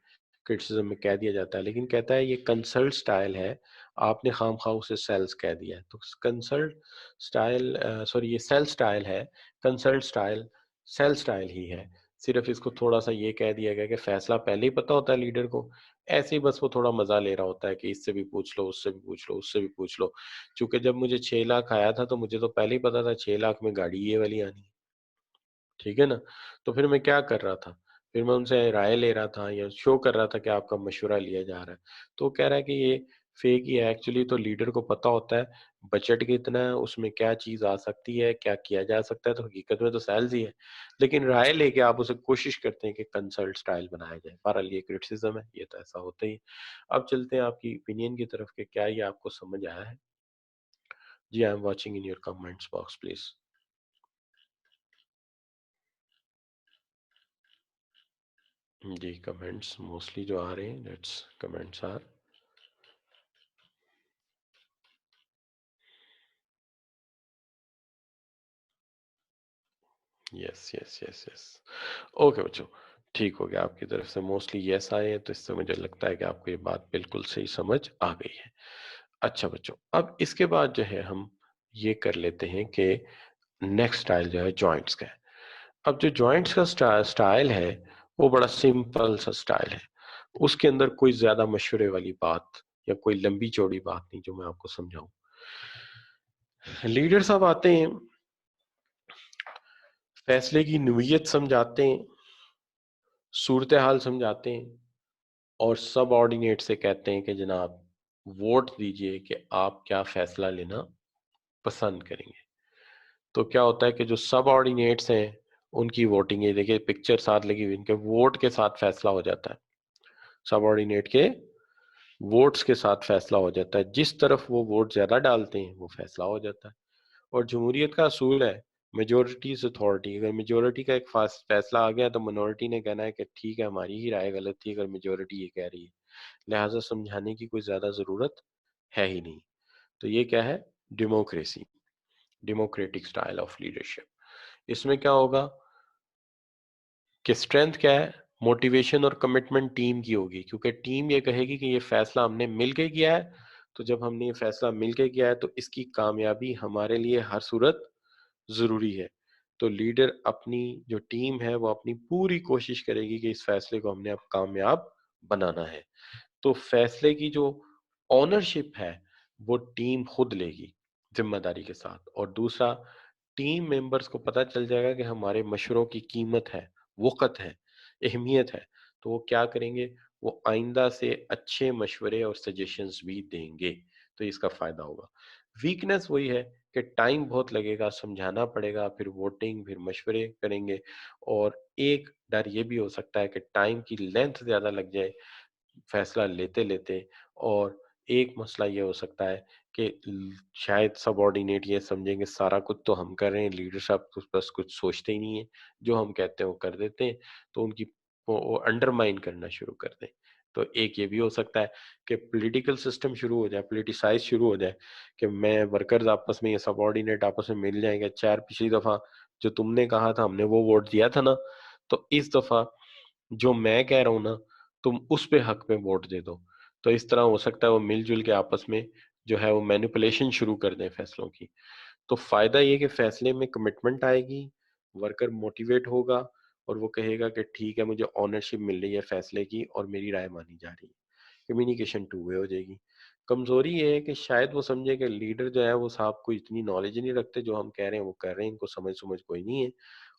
क्रिटिसिज्म में कह दिया जाता है, लेकिन कहता है ये कंसल्ट स्टाइल है, आपने खामखा उसे सेल्स कह दिया है। तो कंसल्ट स्टाइल, सॉरी, ये सेल स्टाइल है, कंसल्ट स्टाइल सेल स्टाइल ही है। सिर्फ इसको थोड़ा सा ये कह दिया गया कि फैसला पहले ही पता होता है लीडर को, ऐसे ही बस वो थोड़ा मजा ले रहा होता है कि इससे भी पूछ लो, उससे भी पूछ लो, उससे भी पूछ लो। चूंकि जब मुझे 6 लाख आया था, तो मुझे तो पहले ही पता था 6 लाख में गाड़ी ये वाली आनी है। ठीक है ना? तो फिर मैं क्या कर रहा था, फिर मैं उनसे राय ले रहा था या शो कर रहा था कि आपका मशवरा लिया जा रहा है। तो वो कह रहा है कि ये फेक ही है, एक्चुअली तो लीडर को पता होता है बजट कितना है, उसमें क्या चीज़ आ सकती है, क्या किया जा सकता है, तो हकीकत में तो सेल्स ही है। लेकिन राय लेके आप उसे कोशिश करते हैं कि कंसल्ट स्टाइल बनाया जाए। बहरहाल ये क्रिटिसिज़्म है, ये तो ऐसा होता ही है। अब चलते हैं आपकी ओपिनियन की तरफ कि क्या ये आपको समझ आया है? जी, I am watching in your comments box please. जी, कमेंट्स मोस्टली जो आ रहे हैं, let's comments are yes, yes, yes, yes. Okay बच्चों, ठीक हो गया, आपकी तरफ से मोस्टली यस आए हैं, तो इससे मुझे लगता है कि आपको ये बात बिल्कुल सही समझ आ गई है। अच्छा बच्चों, अब इसके बाद जो है हम ये कर लेते हैं कि नेक्स्ट स्टाइल जो है जॉइंट्स का है। अब जो जॉइंट्स का स्टाइल है, वो बड़ा सिंपल सा स्टाइल है। उसके अंदर कोई ज़्यादा मशवरे वाली बात या कोई लंबी-चौड़ी बात नहीं जो मैं आपको समझाऊँ। लीडर साहब आते हैं, फैसले की नोयत समझाते हैं, सूरत-ए-हाल समझाते हैं और सबऑर्डिनेट से कहते हैं कि जनाब वोट दीजिए कि आप क्या फैसला लेना पसंद करेंगे। तो क्या होता है कि जो सबऑर्डिनेट्स हैं, उनकी वोटिंग, ये देखिए पिक्चर साथ लगी हुई, इनके वोट के साथ फैसला हो जाता है। सबऑर्डिनेट के वोट्स के साथ फैसला हो जाता है। जिस तरफ वो वोट ज़्यादा डालते हैं, वो फैसला हो जाता है। और जमहूरियत का असूल है मेजॉरिटी इज़ अथॉरिटी। अगर मेजॉरिटी का एक फैसला आ गया, तो मिनॉरिटी ने कहना है कि ठीक है, हमारी ही राय गलत थी अगर मेजॉरिटी ये कह रही है। लिहाजा समझाने की कोई ज़्यादा ज़रूरत है ही नहीं। तो ये क्या है? Democracy, democratic style of leadership. इसमें क्या होगा कि स्ट्रेंथ क्या है? मोटिवेशन और कमिटमेंट टीम की होगी, क्योंकि टीम ये कहेगी कि ये फैसला हमने मिलके किया है, तो जब हमने ये फैसला मिलके किया है तो इसकी कामयाबी हमारे लिए हर सूरत ज़रूरी है। तो लीडर अपनी जो टीम है वो अपनी पूरी कोशिश करेगी कि इस फैसले को हमने अब कामयाब बनाना है। तो फैसले की जो ओनरशिप है वो टीम खुद लेगी जिम्मेदारी के साथ। और दूसरा, टीम मेंबर्स को पता चल जाएगा कि हमारे मशवरों की कीमत है, वक़्त है, अहमियत है। तो वो क्या करेंगे? वो आइंदा से अच्छे मशवरे और सजेशंस भी देंगे, तो इसका फ़ायदा होगा। वीकनेस वही है कि टाइम बहुत लगेगा, समझाना पड़ेगा, फिर वोटिंग, फिर मशवरे करेंगे। और एक डर ये भी हो सकता है कि टाइम की लेंथ ज़्यादा लग जाए फैसला लेते-लेते। और एक मसला ये हो सकता है कि शायद सबऑर्डिनेट ये समझेंगे सारा कुछ तो हम कर रहे हैं, लीडर साहब तो बस कुछ सोचते ही नहीं है, जो हम कहते हैं वो कर देते हैं, तो उनकी वो अंडरमाइन करना शुरू कर दें। तो एक ये भी हो सकता है कि पॉलिटिकल सिस्टम शुरू हो जाए, पॉलिटिसाइज़ शुरू हो जाए, कि मैं वर्कर्स आपस में, ये सबऑर्डिनेट आपस में मिल जाएँगे, अच्छा यार पिछली दफ़ा जो तुमने कहा था हमने वो वोट दिया था ना, तो इस दफ़ा जो मैं कह रहा हूँ ना, तुम उस पे हक में वोट दे दो। तो इस तरह हो सकता है वो मिल-जुल के आपस में जो है वो मैनिपुलेशन शुरू कर दें फैसलों की। तो फ़ायदा ये कि फैसले में कमिटमेंट आएगी, वर्कर मोटिवेट होगा और वो कहेगा कि ठीक है, मुझे ओनरशिप मिल रही है फैसले की और मेरी राय मानी जा रही है। कम्युनिकेशन टू वे हो जाएगी। कमज़ोरी ये है कि शायद वो समझे कि लीडर जो है वो साहब कोई इतनी नॉलेज ही नहीं रखते, जो हम कह रहे हैं वो कर रहे हैं, इनको समझ-समझ कोई नहीं है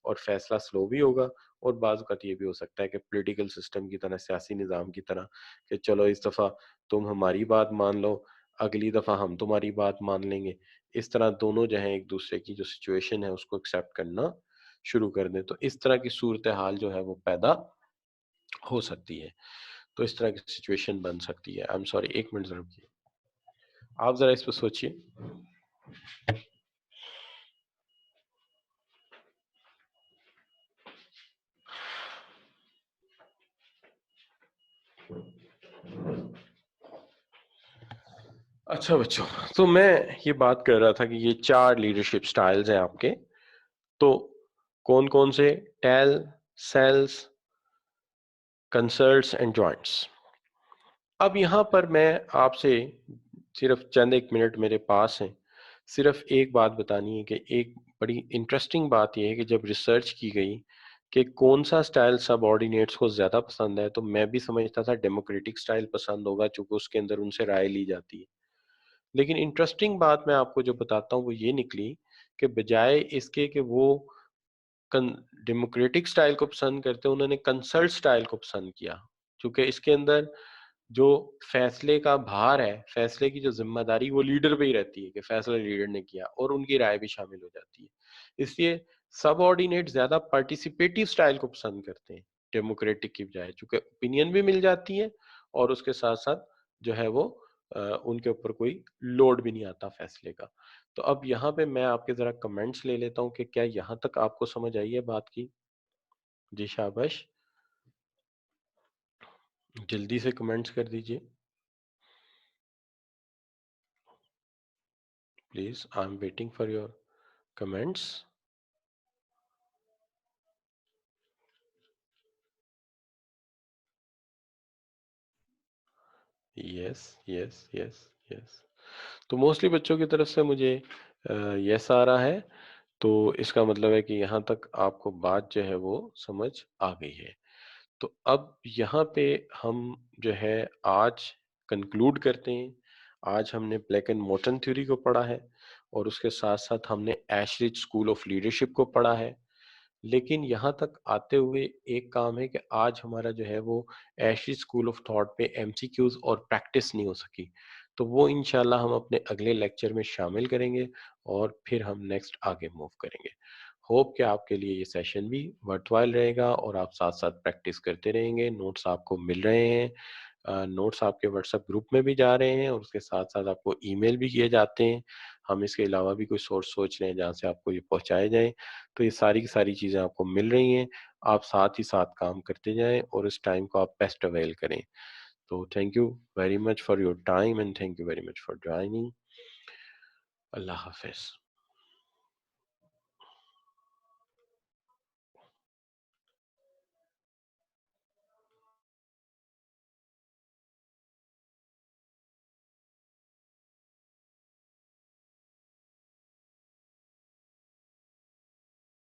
और फैसला स्लो भी होगा। और बाज़ औक़ात ये भी हो सकता है कि पॉलिटिकल सिस्टम की तरह, सियासी निज़ाम की तरह, कि चलो इस दफ़ा तुम हमारी बात मान लो, अगली दफ़ा हम तुम्हारी बात मान लेंगे। इस तरह दोनों जो हैं एक-दूसरे की जो सिचुएशन है उसको एक्सेप्ट करना शुरू कर दें। तो इस तरह की सूरत-ए-हाल जो है वो पैदा हो सकती है। तो इस तरह की सिचुएशन बन सकती है। आई एम सॉरी, 1 मिनट ज़रा रुकिए। आप ज़रा इस पे सोचिए। अच्छा बच्चों, तो मैं ये बात कर रहा था कि ये 4 लीडरशिप स्टाइल्स हैं आपके। तो कौन-कौन से? Tell, sales, consults and joints. अब यहाँ पर मैं आपसे सिर्फ चंद 1 मिनट मेरे पास हैं। सिर्फ एक बात बतानी है कि एक बड़ी इंटरेस्टिंग बात ये है कि जब रिसर्च की गई कि कौन-सा स्टाइल सबऑर्डिनेट्स को ज़्यादा पसंद है, तो मैं भी समझता था डेमोक्रेटिक स्टाइल पसंद होगा, चूँकि उसके अंदर उनसे राय ली जाती है। लेकिन इंटरेस्टिंग बात मैं आपको जो बताता हूँ वो ये निकली कि बजाय इसके कि वो कन डेमोक्रेटिक स्टाइल को पसंद करते, उन्होंने कंसल्ट स्टाइल को पसंद किया। क्योंकि इसके अंदर जो फैसले का भार है, फैसले की जो ज़िम्मेदारी वो लीडर पे ही रहती है कि फैसला लीडर ने किया और उनकी राय भी शामिल हो जाती है। इसलिए सबऑर्डिनेट ज़्यादा पार्टिसिपेटिव स्टाइल को पसंद करते हैं, डेमोक्रेटिक की बजाय, चूँकि ओपिनियन भी मिल जाती है और उसके साथ-साथ जो है वो उनके ऊपर कोई लोड भी नहीं आता फैसले का। तो अब यहाँ पे मैं आपके ज़रा कमेंट्स ले लेता हूँ कि क्या यहाँ तक आपको समझ आई है बात की? जी, शाबाश! जल्दी से कमेंट्स कर दीजिए, please. I am waiting for your comments. Yes, yes, yes, yes. तो मोस्टली बच्चों की तरफ से मुझे यस आ रहा है, तो इसका मतलब है कि यहाँ तक आपको बात जो है वो समझ आ गई है। तो अब यहाँ पे हम जो है आज कंक्लूड करते हैं। आज हमने ब्लैक एंड मोर्टन थ्योरी को पढ़ा है और उसके साथ-साथ हमने एशरिच स्कूल ऑफ लीडरशिप को पढ़ा है। लेकिन यहाँ तक आते हुए एक काम है कि आज हमारा जो है वो एशरिच स्कूल ऑफ थॉट पे एमसीक्यूज़ और प्रैक्टिस नहीं हो सकी। तो वो इंशाल्लाह हम अपने अगले लेक्चर में शामिल करेंगे और फिर हम नेक्स्ट आगे मूव करेंगे। होप कि आपके लिए ये सेशन भी वर्थवाइल रहेगा और आप साथ-साथ प्रैक्टिस करते रहेंगे, नोट्स आपको मिल रहे हैं। नोट्स आपके व्हाट्सएप ग्रुप में भी जा रहे हैं और उसके साथ-साथ आपको ईमेल भी किए जाते हैं। हम इसके अलावा भी कोई सोर्स सोच रहे हैं जहाँ से आपको ये पहुँचाए जाएँ। तो ये सारी की सारी चीज़ें आपको मिल रही हैं। आप साथ ही साथ काम करते जाएँ और इस टाइम को आप बेस्ट अवेल करें। तो thank you very much for your time and thank you very much for joining. Allah Hafiz.